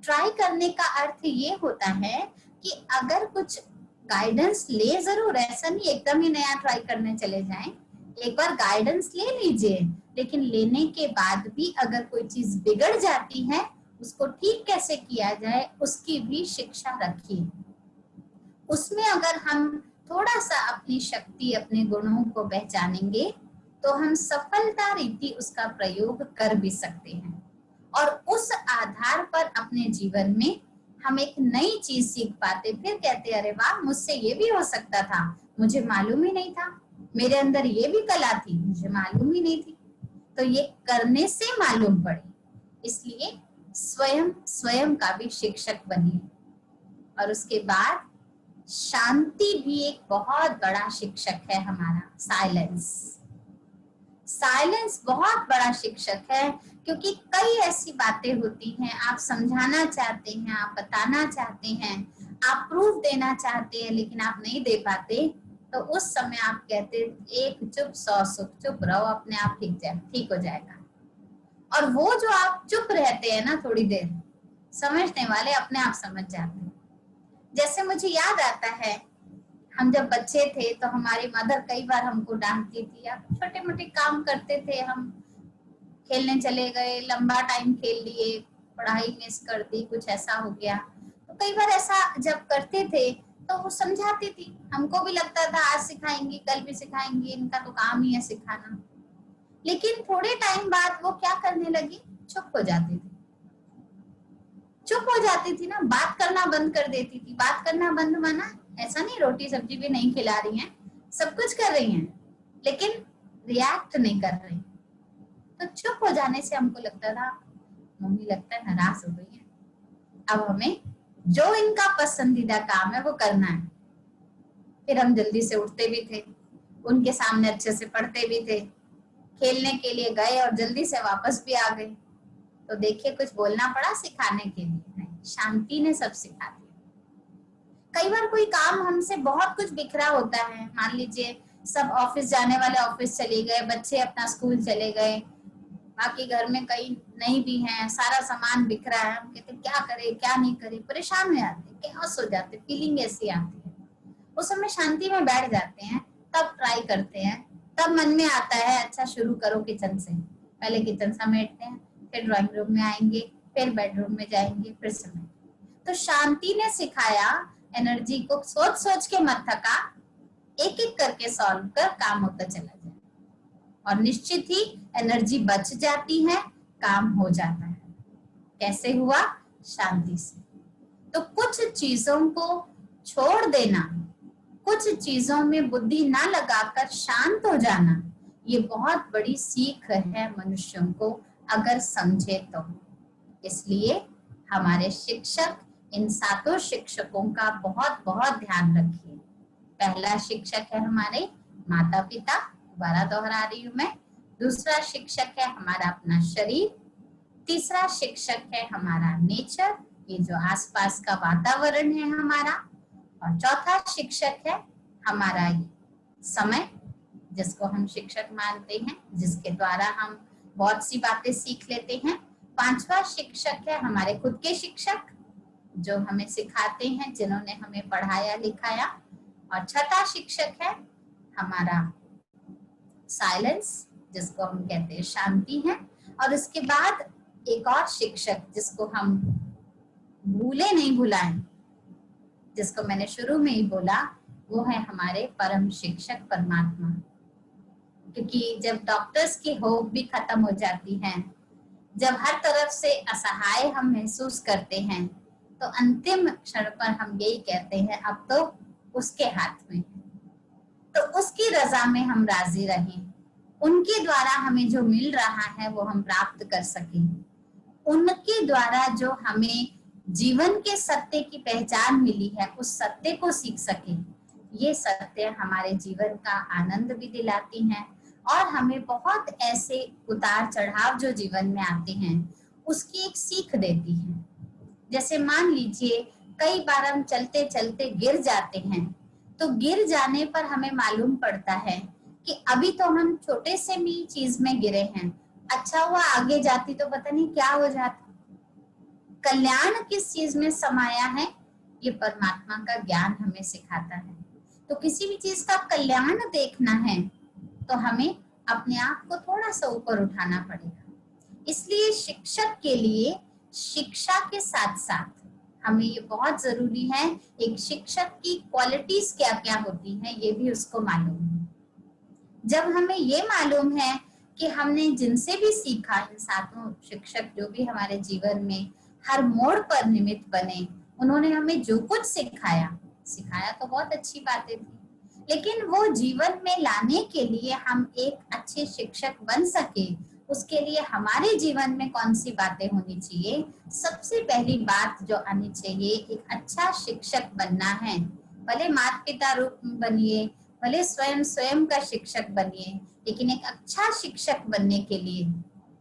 ट्राई करने का अर्थ ये होता है कि अगर कुछ गाइडेंस ले, जरूर ऐसा नहीं एकदम ही नया ट्राई करने चले जाएं, एक बार गाइडेंस ले लीजिए, लेकिन लेने के बाद भी अगर कोई चीज बिगड़ जाती है, उसको ठीक कैसे किया जाए उसकी भी शिक्षा रखिए। उसमें अगर हम थोड़ा सा अपनी शक्ति, अपने गुणों को पहचानेंगे तो हम सफलता रीति उसका प्रयोग कर भी सकते हैं, और उस आधार पर अपने जीवन में हम एक नई चीज सीख पाते, फिर कहते अरे वाह, मुझसे ये भी हो सकता था, मुझे मालूम ही नहीं था, मेरे अंदर ये भी कला थी, मुझे मालूम ही नहीं थी। तो ये करने से मालूम पड़ी, इसलिए स्वयं स्वयं का भी शिक्षक बनिए। और उसके बाद शांति भी एक बहुत बड़ा शिक्षक है हमारा। साइलेंस बहुत बड़ा शिक्षक है, क्योंकि कई ऐसी बातें होती हैं, आप समझाना चाहते हैं, आप बताना चाहते हैं, आप प्रूफ देना चाहते हैं, लेकिन आप नहीं दे पाते, तो उस समय आप कहते एक चुप 100 सुख, चुप रहो, अपने आप ठीक हो जाएगा। और वो जो आप चुप रहते हैं ना थोड़ी देर, समझने वाले अपने आप समझ जाते हैं। जैसे मुझे याद आता है, हम जब बच्चे थे तो हमारी मदर कई बार हमको डांटती थी, या छोटे मोटे काम करते थे, हम खेलने चले गए, लंबा टाइम खेल लिए, पढ़ाई मिस कर दी, कुछ ऐसा हो गया, तो कई बार ऐसा जब करते थे तो वो समझाती थी, हमको भी लगता था आज सिखाएंगी कल भी सिखाएंगी, इनका तो काम ही है सिखाना। लेकिन थोड़े टाइम बाद वो क्या करने लगी, चुप हो जाती थी। चुप हो जाती थी ना, बात करना बंद कर देती थी। बात करना बंद माना ऐसा नहीं रोटी सब्जी भी नहीं खिला रही हैं, सब कुछ कर रही हैं, लेकिन रिएक्ट नहीं कर रही। तो चुप हो जाने से हमको लगता था मम्मी लगता है नाराज हो गई है, अब हमें जो इनका पसंदीदा काम है वो करना है। फिर हम जल्दी से उठते भी थे, उनके सामने अच्छे से पढ़ते भी थे, खेलने के लिए गए और जल्दी से वापस भी आ गए। तो देखिए कुछ बोलना पड़ा सिखाने के लिए नहीं, शांति ने सब सिखा दिया। कई बार कोई काम हमसे बहुत कुछ बिखरा होता है, मान लीजिए सब ऑफिस जाने वाले ऑफिस चले गए, बच्चे अपना स्कूल चले गए, बाकी घर में कई नहीं भी हैं, सारा सामान बिखरा है, हम कहते क्या करे क्या नहीं करे, परेशान हो जाते, कैओस हो जाते, फीलिंग ऐसी आती है। उस समय शांति में बैठ जाते हैं, तब ट्राई करते हैं, तब मन में आता है अच्छा शुरू करो किचन से, पहले किचन समेटते हैं, फिर ड्राइंग रूम में आएंगे, फिर बेडरूम में जाएंगे, फिर समेट। तो शांति ने सिखाया एनर्जी को सोच सोच के मत थका, एक एक करके सॉल्व कर काम होता चला जाए, और निश्चित ही एनर्जी बच जाती है, काम हो जाता है। कैसे हुआ? शांति से। तो कुछ चीजों को छोड़ देना, कुछ चीजों में बुद्धि ना लगाकर शांत हो जाना, ये बहुत बड़ी सीख है मनुष्यों को अगर समझे तो। इसलिए हमारे शिक्षक, इन 7 शिक्षकों का बहुत बहुत ध्यान रखिए। पहला शिक्षक है हमारे माता पिता, दोबारा दोहरा रही हूं मैं। दूसरा शिक्षक है हमारा अपना शरीर। तीसरा शिक्षक है हमारा नेचर, ये जो आसपास का वातावरण है हमारा। और चौथा शिक्षक है हमारा समय, जिसको हम शिक्षक मानते हैं, जिसके द्वारा हम बहुत सी बातें सीख लेते हैं। पांचवा शिक्षक है हमारे खुद के शिक्षक, जो हमें सिखाते हैं, जिन्होंने हमें पढ़ाया लिखाया। और छठा शिक्षक है हमारा साइलेंस, जिसको हम कहते हैं शांति है। और उसके बाद एक और शिक्षक जिसको हम भूले नहीं भुलाएं, जिसको मैंने शुरू में ही बोला, वो है हमारे परम शिक्षक परमात्मा। क्योंकि जब डॉक्टर्स की होप भी खत्म हो जाती है, जब हर तरफ से असहाय हम महसूस करते हैं, तो अंतिम क्षण पर हम यही कहते हैं अब तो उसके हाथ में है। तो उसकी रजा में हम राजी रहें, उनके द्वारा हमें जो मिल रहा है वो हम प्राप्त कर सकें, उनके द्वारा जो हमें जीवन के सत्य की पहचान मिली है उस सत्य को सीख सकें। ये सत्य हमारे जीवन का आनंद भी दिलाती हैं और हमें बहुत ऐसे उतार चढ़ाव जो जीवन में आते हैं उसकी एक सीख देती हैं। जैसे मान लीजिए कई बार हम चलते चलते गिर जाते हैं, तो गिर जाने पर हमें मालूम पड़ता है कि अभी तो हम छोटे से भी चीज में गिरे हैं, अच्छा हुआ आगे जाती तो पता नहीं क्या हो जाता। कल्याण किस चीज में समाया है, ये परमात्मा का ज्ञान हमें सिखाता है। तो किसी भी चीज का कल्याण देखना है तो हमें अपने आप को थोड़ा सा ऊपर उठाना पड़ेगा। इसलिए शिक्षक के लिए शिक्षा के साथ साथ हमें ये बहुत जरूरी है, एक शिक्षक की क्वालिटीज क्या क्या होती हैं ये भी उसको मालूम है। जब हमें ये मालूम है कि हमने जिनसे भी सीखा, इन सातों शिक्षक जो भी हमारे जीवन में हर मोड़ पर निमित्त बने, उन्होंने हमें जो कुछ सिखाया, सिखाया तो बहुत अच्छी बातें थी, लेकिन वो जीवन में लाने के लिए हम एक अच्छे शिक्षक बन सके, उसके लिए हमारे जीवन में कौन सी बातें होनी चाहिए। सबसे पहली बात जो आनी चाहिए, एक अच्छा शिक्षक बनना है। भले माता पिता रूप में बनिए, भले स्वयं स्वयं का शिक्षक बनिए, लेकिन एक अच्छा शिक्षक बनने के लिए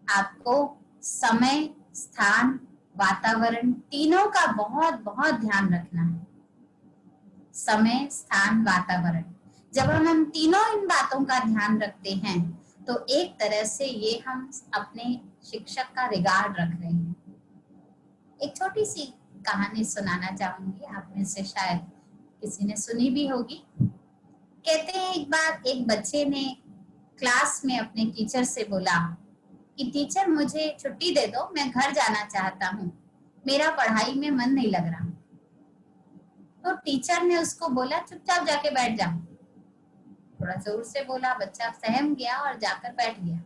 आपको समय, स्थान, वातावरण तीनों का बहुत बहुत ध्यान रखना है। समय, स्थान, वातावरण, जब हम तीनों इन बातों का ध्यान रखते हैं तो एक तरह से ये हम अपने शिक्षक का रिगार्ड रख रहे हैं। एक छोटी सी कहानी सुनाना चाहूंगी, आप में से शायद किसी ने सुनी भी होगी। कहते हैं एक बार एक बच्चे ने क्लास में अपने टीचर से बोला कि टीचर मुझे छुट्टी दे दो, मैं घर जाना चाहता हूँ, मेरा पढ़ाई में मन नहीं लग रहा। तो टीचर ने उसको बोला चुपचाप जाके बैठ जा। थोड़ा जोर से बोला, बच्चा सहम गया और जाकर बैठ गया।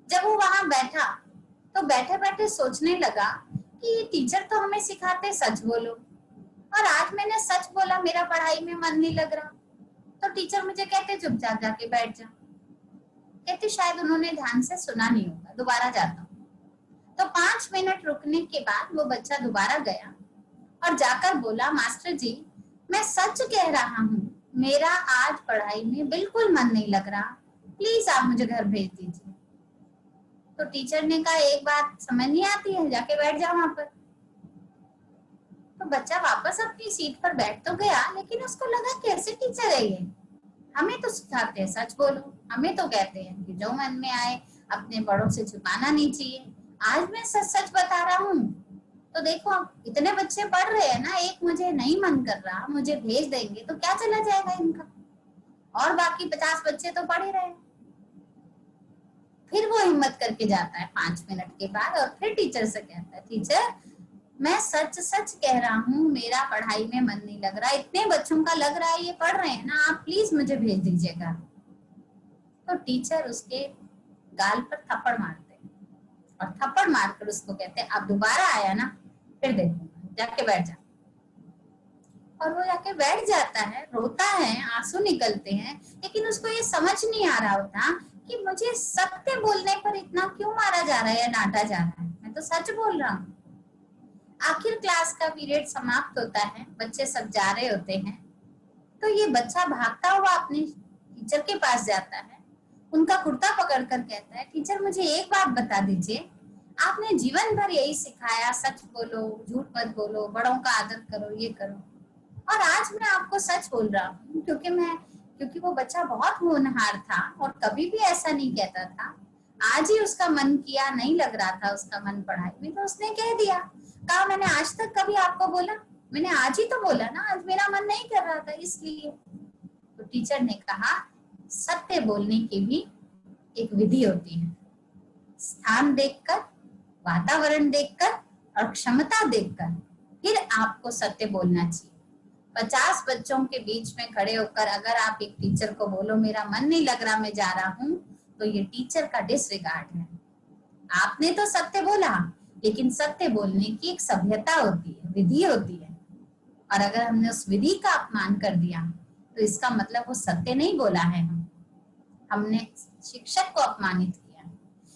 जब वो वहां बैठा तो बैठे बैठे सोचने लगा कि टीचर तो हमें सिखाते सच बोलो, और आज मैंने सच बोला, मेरा पढ़ाई में मन नहीं लग रहा, तो टीचर मुझे कहते चुपचाप जाके बैठ जा। कहते शायद उन्होंने ध्यान से सुना नहीं होगा, दोबारा जाता हूँ। तो 5 मिनट रुकने के बाद वो बच्चा दोबारा गया और जाकर बोला, मास्टर जी मैं सच कह रहा हूँ, मेरा आज पढ़ाई में बिल्कुल मन नहीं लग रहा, प्लीज आप मुझे घर भेज दीजिए। तो टीचर ने कहा एक बात समझ नहीं आती है, जाके बैठ जाओ वहां पर। तो बच्चा वापस अपनी सीट पर बैठ तो गया, लेकिन उसको लगा कैसे टीचर है ये, हमें तो सिखाते हैं सच बोलो, हमें तो कहते हैं कि जो मन में आए अपने बड़ों से छुपाना नहीं चाहिए, आज मैं सच सच बता रहा हूँ। तो देखो इतने बच्चे पढ़ रहे हैं ना, एक मुझे नहीं मन कर रहा, मुझे भेज देंगे तो क्या चला जाएगा इनका, और बाकी 50 बच्चे तो पढ़ ही रहे। फिर वो हिम्मत करके जाता है 5 मिनट के बाद और फिर टीचर से कहता है, टीचर मैं सच सच कह रहा हूँ, मेरा पढ़ाई में मन नहीं लग रहा, इतने बच्चों का लग रहा है ये पढ़ रहे हैं ना, आप प्लीज मुझे भेज दीजिएगा। तो टीचर उसके गाल पर थप्पड़ मारते हैं और थप्पड़ मारकर उसको कहते हैं, आप दोबारा आया ना फिर देखूंगा, जाके बैठ जा। और वो जाके बैठ जाता है, रोता है, आंसू निकलते हैं, लेकिन उसको ये समझ नहीं आ रहा होता कि मुझे सत्य बोलने पर इतना क्यों मारा जा रहा है या डांटा जा रहा है, मैं तो सच बोल रहा हूँ। आखिर क्लास का पीरियड समाप्त होता है, बच्चे सब जा रहे होते हैं, तो ये बच्चा भागता हुआ अपने टीचर के पास जाता है, उनका कुर्ता पकड़कर कहता है, टीचर मुझे एक बात बता दीजिए, आपने जीवन भर यही सिखाया, सच बोलो, झूठ मत बोलो, बड़ों का आदर करो, ये करो, और आज मैं आपको सच बोल रहा हूँ क्योंकि वो बच्चा बहुत होनहार था और कभी भी ऐसा नहीं कहता था। आज ही उसका मन किया, नहीं लग रहा था उसका मन पढ़ाई में, तो उसने कह दिया, कहा मैंने आज तक कभी आपको बोला, मैंने आज ही तो बोला ना, आज मेरा मन नहीं कर रहा था इसलिए। तो टीचर ने कहा, सत्य बोलने की भी एक विधि होती है, स्थान देखकर, वातावरण देखकर और क्षमता देखकर फिर आपको सत्य बोलना चाहिए। 50 बच्चों के बीच में खड़े होकर अगर आप एक टीचर को बोलो मेरा मन नहीं लग रहा, मैं जा रहा हूँ, तो ये टीचर का डिसरिगार्ड है। आपने तो सत्य बोला, लेकिन सत्य बोलने की एक सभ्यता होती है, विधि होती है, और अगर हमने उस विधि का अपमान कर दिया तो इसका मतलब वो सत्य नहीं बोला है, हमने शिक्षक को अपमानित किया।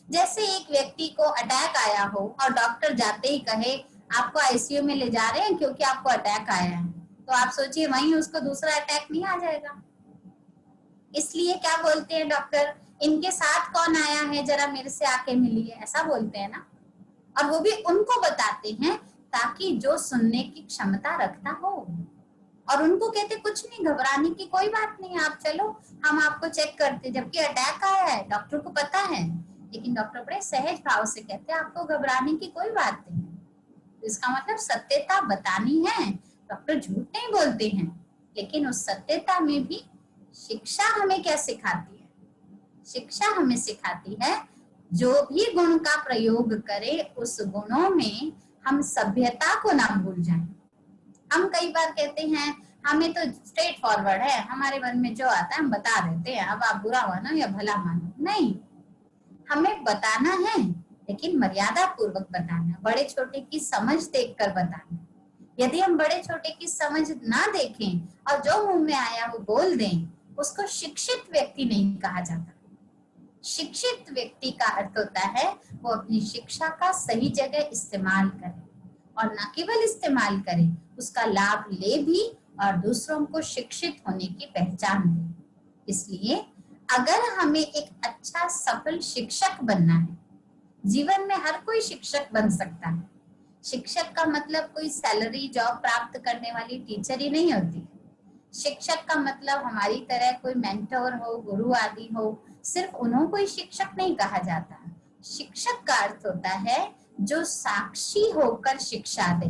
जैसे एक व्यक्ति को अटैक आया हो और डॉक्टर जाते ही कहे आपको आईसीयू में ले जा रहे हैं क्योंकि आपको अटैक आया है, तो आप सोचिए वहीं उसको दूसरा अटैक नहीं आ जाएगा। इसलिए क्या बोलते हैं डॉक्टर, इनके साथ कौन आया है जरा मेरे से आके मिलिए, ऐसा बोलते हैं ना। और वो भी उनको बताते हैं ताकि जो सुनने की क्षमता रखता हो, और उनको कहते कुछ नहीं, घबराने की कोई बात नहीं, आप चलो हम आपको चेक करते, जबकि अटैक आया है, डॉक्टर को पता है, लेकिन डॉक्टर बड़े सहज भाव से कहते हैं आपको घबराने की कोई बात नहीं। तो इसका मतलब सत्यता बतानी है, डॉक्टर झूठ नहीं बोलते हैं, लेकिन उस सत्यता में भी शिक्षा हमें क्या सिखाती है, शिक्षा हमें सिखाती है जो भी गुण का प्रयोग करे उस गुणों में हम सभ्यता को ना भूल जाएं। हम कई बार कहते हैं हमें तो स्ट्रेट फॉरवर्ड है, हमारे मन में जो आता है हम बता देते हैं, अब आप बुरा मानो या भला मानो, नहीं, हमें बताना है लेकिन मर्यादा पूर्वक बताना, बड़े छोटे की समझ देखकर बताना। यदि हम बड़े छोटे की समझ ना देखें और जो मुंह में आया वो बोल दें, उसको शिक्षित व्यक्ति नहीं कहा जाता। शिक्षित व्यक्ति का अर्थ होता है वो अपनी शिक्षा का सही जगह इस्तेमाल करे, और न केवल इस्तेमाल करे, उसका लाभ ले भी और दूसरों को शिक्षित होने की पहचान दे। इसलिए अगर हमें एक अच्छा सफल शिक्षक बनना है, जीवन में हर कोई शिक्षक बन सकता है। शिक्षक का मतलब कोई सैलरी जॉब प्राप्त करने वाली टीचर ही नहीं होती। शिक्षक का मतलब हमारी तरह कोई मेंटर हो, गुरु आदि हो, सिर्फ उन्हों को ही शिक्षक नहीं कहा जाता। शिक्षक का अर्थ होता है जो साक्षी होकर शिक्षा दे।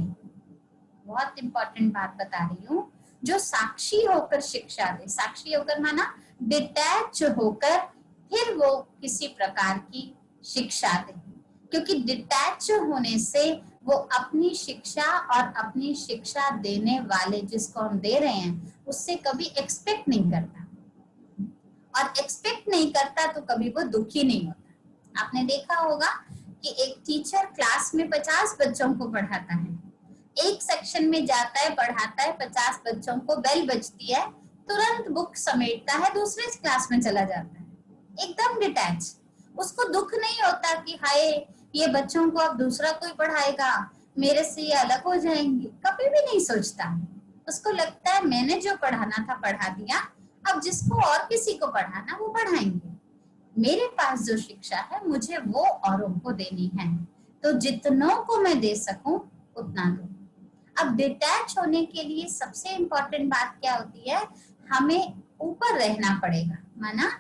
बहुत इंपॉर्टेंट बात बता रही हूँ, जो साक्षी होकर शिक्षा दे। साक्षी होकर माना डिटैच होकर फिर वो किसी प्रकार की शिक्षा दे, क्योंकि डिटैच होने से वो अपनी शिक्षा और अपनी शिक्षा देने वाले जिसको हम दे रहे हैं उससे कभी एक्सपेक्ट नहीं करता, और एक्सपेक्ट नहीं करता तो कभी वो दुखी नहीं होता। आपने देखा होगा कि एक टीचर क्लास में 50 बच्चों को पढ़ाता है, एक सेक्शन में जाता है, पढ़ाता है 50 बच्चों को, बेल बजती है, तुरंत बुक समेटता है, दूसरे क्लास में चला जाता है, एकदम डिटैच। उसको दुख नहीं होता कि हाय ये बच्चों को अब दूसरा कोई पढ़ाएगा, मेरे से ये अलग हो जाएंगे, कभी भी नहीं सोचता। उसको लगता है मैंने जो पढ़ाना था पढ़ा दिया, अब जिसको और किसी को पढ़ाना वो पढ़ाएंगे, मेरे पास जो शिक्षा है मुझे वो औरों को देनी है, तो जितनों को मैं दे सकूं उतना दूं। अब डिटैच होने के लिए सबसे इम्पोर्टेंट बात क्या होती है, हमें ऊपर रहना पड़ेगा। माना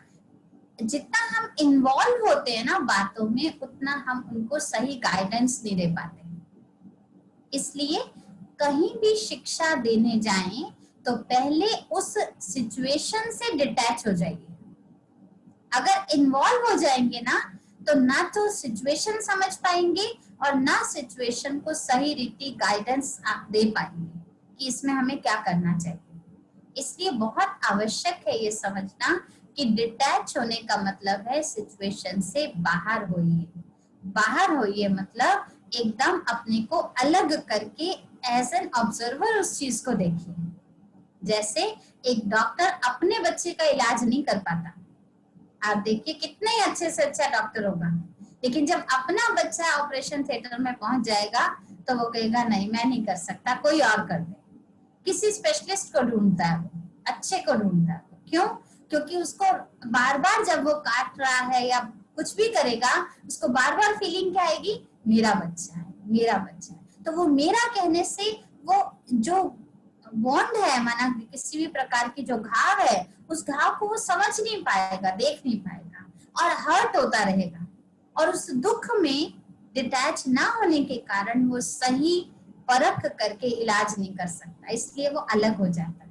जितना हम इन्वॉल्व होते हैं ना बातों में, उतना हम उनको सही गाइडेंस नहीं दे पाते। इसलिए कहीं भी शिक्षा देने जाएं तो पहले उस सिचुएशन से डिटैच हो जाइए। अगर इन्वॉल्व हो जाएंगे ना तो सिचुएशन समझ पाएंगे और ना सिचुएशन को सही रीति गाइडेंस आप दे पाएंगे कि इसमें हमें क्या करना चाहिए। इसलिए बहुत आवश्यक है ये समझना कि डिटैच होने का मतलब है सिचुएशन से बाहर होइए। बाहर होइए मतलब एकदम अपने को अलग करके एज एन ऑब्जर्वर उस चीज को देखिए। जैसे एक डॉक्टर अपने बच्चे का इलाज नहीं कर पाता, आप देखिए कितने अच्छे से अच्छा डॉक्टर होगा, लेकिन जब अपना बच्चा ऑपरेशन थिएटर में पहुंच जाएगा तो वो कहेगा नहीं मैं नहीं कर सकता, कोई और कर दे। किसी स्पेशलिस्ट को ढूंढता है, वो अच्छे को ढूंढता है। क्यों? क्योंकि उसको बार बार जब वो काट रहा है या कुछ भी करेगा, उसको बार बार फीलिंग क्या आएगी, मेरा बच्चा है, मेरा बच्चा है। तो वो मेरा कहने से वो जो वॉन्ड है, माना किसी भी प्रकार की जो घाव है, उस घाव को वो समझ नहीं पाएगा, देख नहीं पाएगा और हर्ट होता रहेगा, और उस दुख में डिटैच ना होने के कारण वो सही परख करके इलाज नहीं कर सकता, इसलिए वो अलग हो जाता है।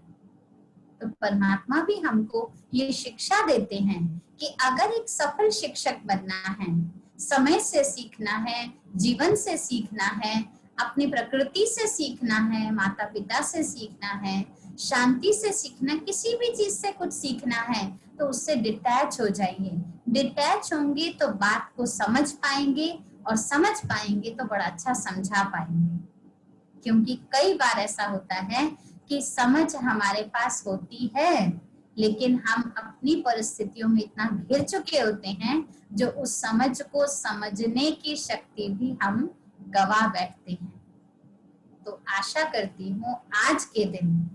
तो परमात्मा भी हमको ये शिक्षा देते हैं कि अगर एक सफल शिक्षक बनना है, समय से सीखना है, जीवन से सीखना है, अपनी प्रकृति से सीखना है, माता पिता से सीखना है, शांति से सीखना, किसी भी चीज से कुछ सीखना है, तो उससे डिटैच हो जाइए। डिटैच होंगे तो बात को समझ पाएंगे, और समझ पाएंगे तो बड़ा अच्छा समझा पाएंगे। क्योंकि कई बार ऐसा होता है कि समझ हमारे पास होती है, लेकिन हम अपनी परिस्थितियों में इतना घिर चुके होते हैं जो उस समझ को समझने की शक्ति भी हम गवा बैठते हैं। तो आशा करती हूँ आज के दिन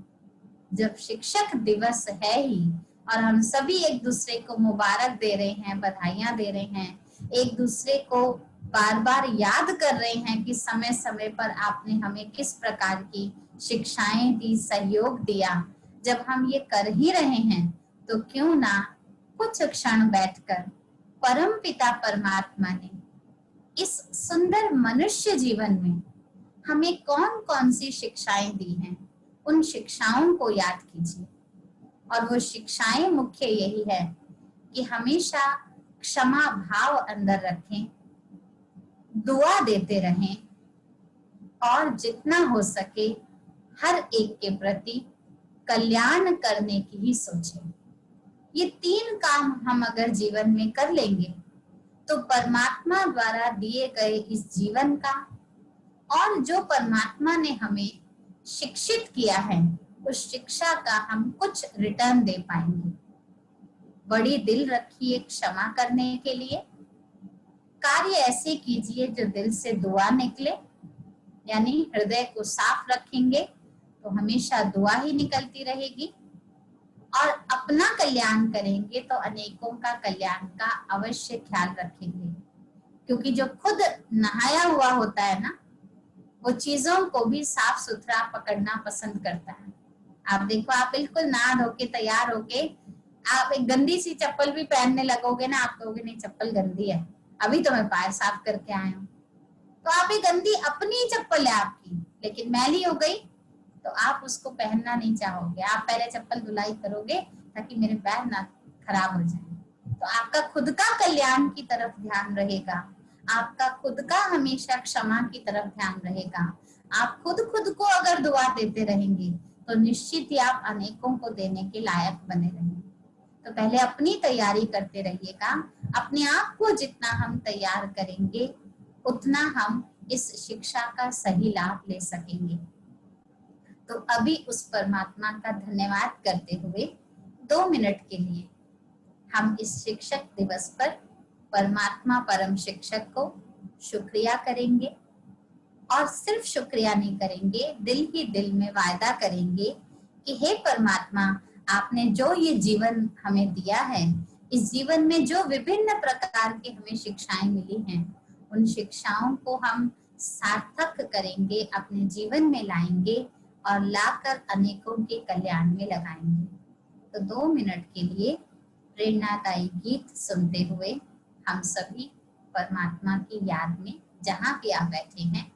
जब शिक्षक दिवस है ही और हम सभी एक दूसरे को मुबारक दे रहे हैं, बधाइयां दे रहे हैं, एक दूसरे को बार बार याद कर रहे हैं कि समय समय पर आपने हमें किस प्रकार की शिक्षाएं दी, सहयोग दिया, जब हम ये कर ही रहे हैं तो क्यों ना कुछ क्षण बैठकर परम पिता परमात्मा ने इस सुंदर मनुष्य जीवन में हमें कौन कौन सी शिक्षाएं दी हैं, उन शिक्षाओं को याद कीजिए। और वो शिक्षाएं मुख्य यही है कि हमेशा क्षमा भाव अंदर रखें, दुआ देते रहें और जितना हो सके हर एक के प्रति कल्याण करने की ही सोचें। ये 3 काम हम अगर जीवन में कर लेंगे तो परमात्मा द्वारा दिए गए इस जीवन का और जो परमात्मा ने हमें शिक्षित किया है उस शिक्षा का हम कुछ रिटर्न दे पाएंगे। बड़ी दिल रखिए क्षमा करने के लिए, कार्य ऐसे कीजिए जो दिल से दुआ निकले, यानी हृदय को साफ रखेंगे तो हमेशा दुआ ही निकलती रहेगी। और अपना कल्याण करेंगे तो अनेकों का कल्याण का अवश्य ख्याल रखेंगे, क्योंकि जो खुद नहाया हुआ होता है ना, वो चीजों को भी साफ सुथरा पकड़ना पसंद करता है। आप देखो, आप बिल्कुल नहा धो के तैयार होके आप एक गंदी सी चप्पल भी पहनने लगोगे ना, आप कहोगे नहीं चप्पल गंदी है, अभी तो मैं पैर साफ करके आया हूँ। तो आप एक गंदी अपनी चप्पल है आपकी, लेकिन मैली हो गई तो आप उसको पहनना नहीं चाहोगे। आप पहले चप्पल धुलाई करोगे ताकि मेरे पैर ना खराब हो जाए। तो आपका खुद का कल्याण की तरफ ध्यान रहेगा, आपका खुद का हमेशा क्षमा की तरफ ध्यान रहेगा। आप खुद को अगर दुआ देते रहेंगे तो निश्चित ही आप अनेकों को देने के लायक बने रहेंगे। तो पहले अपनी तैयारी करते रहिएगा। अपने आप को जितना हम तैयार करेंगे उतना हम इस शिक्षा का सही लाभ ले सकेंगे। तो अभी उस परमात्मा का धन्यवाद करते हुए 2 मिनट के लिए हम इस शिक्षक दिवस पर परमात्मा परम शिक्षक को शुक्रिया करेंगे। और सिर्फ शुक्रिया नहीं करेंगे, दिल ही दिल में वायदा करेंगे कि हे परमात्मा, आपने जो ये जीवन हमें दिया है, इस जीवन में जो विभिन्न प्रकार की हमें शिक्षाएं मिली हैं, उन शिक्षाओं को हम सार्थक करेंगे, अपने जीवन में लाएंगे और लाकर अनेकों के कल्याण में लगाएंगे। तो 2 मिनट के लिए प्रेरणादायी गीत सुनते हुए हम सभी परमात्मा की याद में जहाँ भी आप बैठे हैं,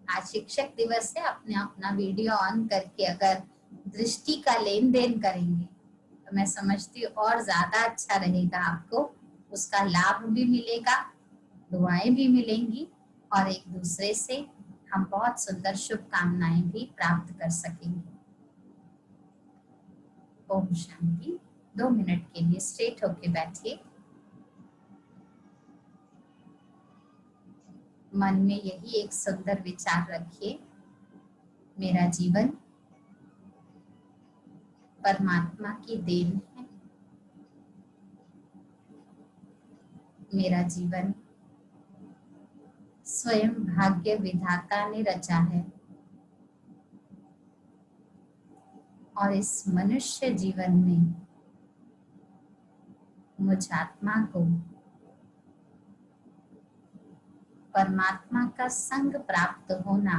आज शिक्षक दिवस है, अपने अपना वीडियो ऑन करके अगर दृष्टि का लेन देन करेंगे तो मैं समझती हूँ और ज्यादा अच्छा रहेगा। आपको उसका लाभ भी मिलेगा, दुआएं भी मिलेंगी और एक दूसरे से हम बहुत सुंदर शुभकामनाएं भी प्राप्त कर सकेंगे। ओम शांति। 2 मिनट के लिए स्ट्रेट होके बैठिए। मन में यही एक सुंदर विचार रखिए, मेरा जीवन परमात्मा की देन है, मेरा जीवन स्वयं भाग्य विधाता ने रचा है और इस मनुष्य जीवन में मुझ आत्मा को परमात्मा का संग प्राप्त होना,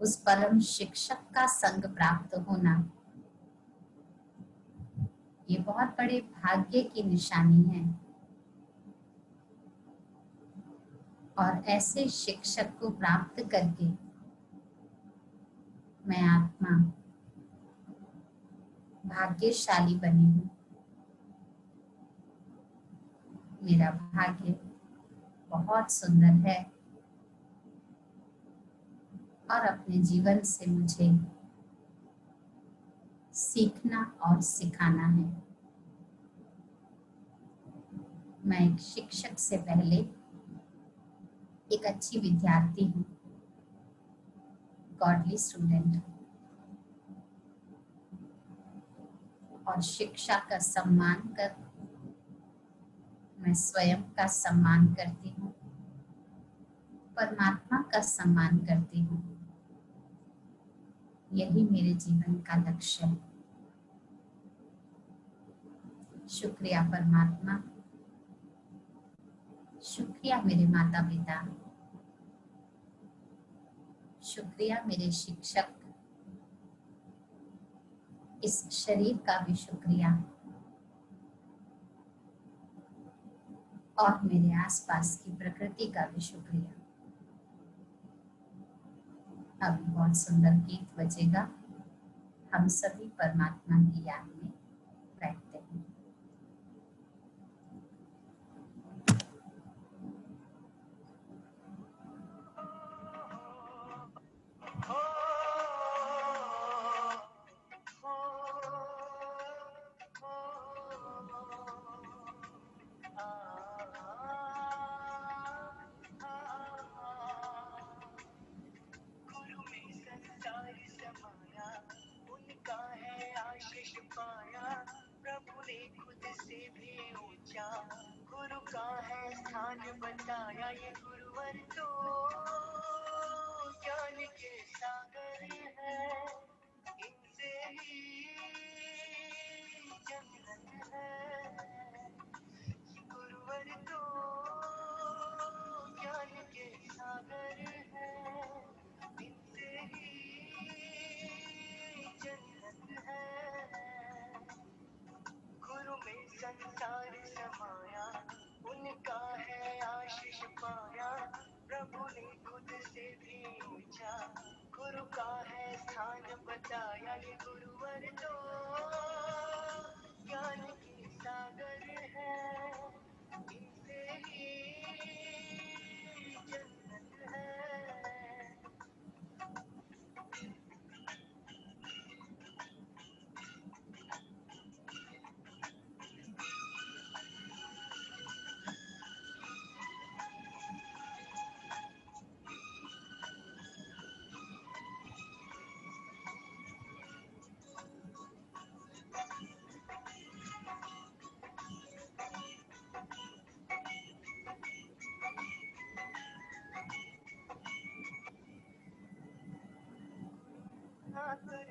उस परम शिक्षक का संग प्राप्त होना, ये बहुत बड़े भाग्य की निशानी है। और ऐसे शिक्षक को प्राप्त करके मैं आत्मा भाग्यशाली बनी हूँ। मेरा भाग्य बहुत सुंदर है और अपने जीवन से मुझे सीखना और सिखाना है। मैं एक शिक्षक से पहले एक अच्छी विद्यार्थी हूँ, गॉडली स्टूडेंट, और शिक्षा का सम्मान कर मैं स्वयं का सम्मान करती हूँ। परमात्मा का सम्मान करती हूँ। यही मेरे जीवन का लक्ष्य है। शुक्रिया परमात्मा, शुक्रिया मेरे माता पिता, शुक्रिया मेरे शिक्षक, इस शरीर का भी शुक्रिया और मेरे आसपास की प्रकृति का भी शुक्रिया। अभी बहुत सुंदर गीत बजेगा, हम सभी परमात्मा की याद में बैठते हैं। प्रभु ने खुद से भी ऊंचा गुरु का है स्थान बताया। ये गुरुवर तो ज्ञान के सागर है, इनसे ही जन्नत है। गुरुवर तो ज्ञान के सागर है, इनसे ही जन्नत है। गुरु में संसार समाया, उनका है आशीष पाया। प्रभु ने खुद से भी ऊंचा गुरु का है स्थान बताया। ये गुरुवर तो ज्ञान के सागर है, इनसे ही जन्नत है।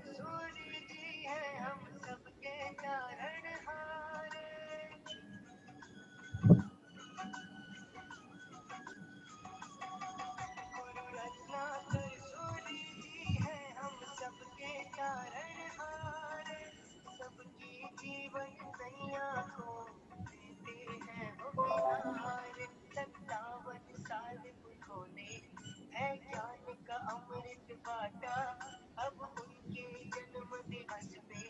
सूर्य जी है हम सबके तारणहार। गुरु रत्नाकर सूर्य जी है हम सबके तारणहार। सबकी जीवन नैया को देते हैं वो किनार। 57 साल उन्होंने है ज्ञान का अमृत बांटा। अब उनके जन्म दिवस पे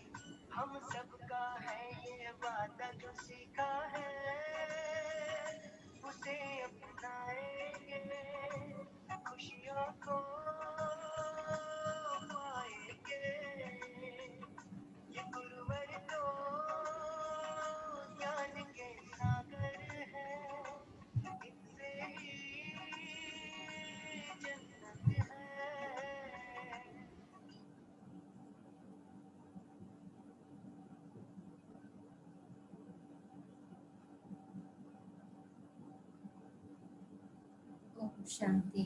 हम सबका है ये वादा। जो सीखा है उसे अपनाएंगे, खुशियों को पाएंगे। ये गुरुवर तो ज्ञान के सागर है, इनसे ही जन्नत है। ओम शांति।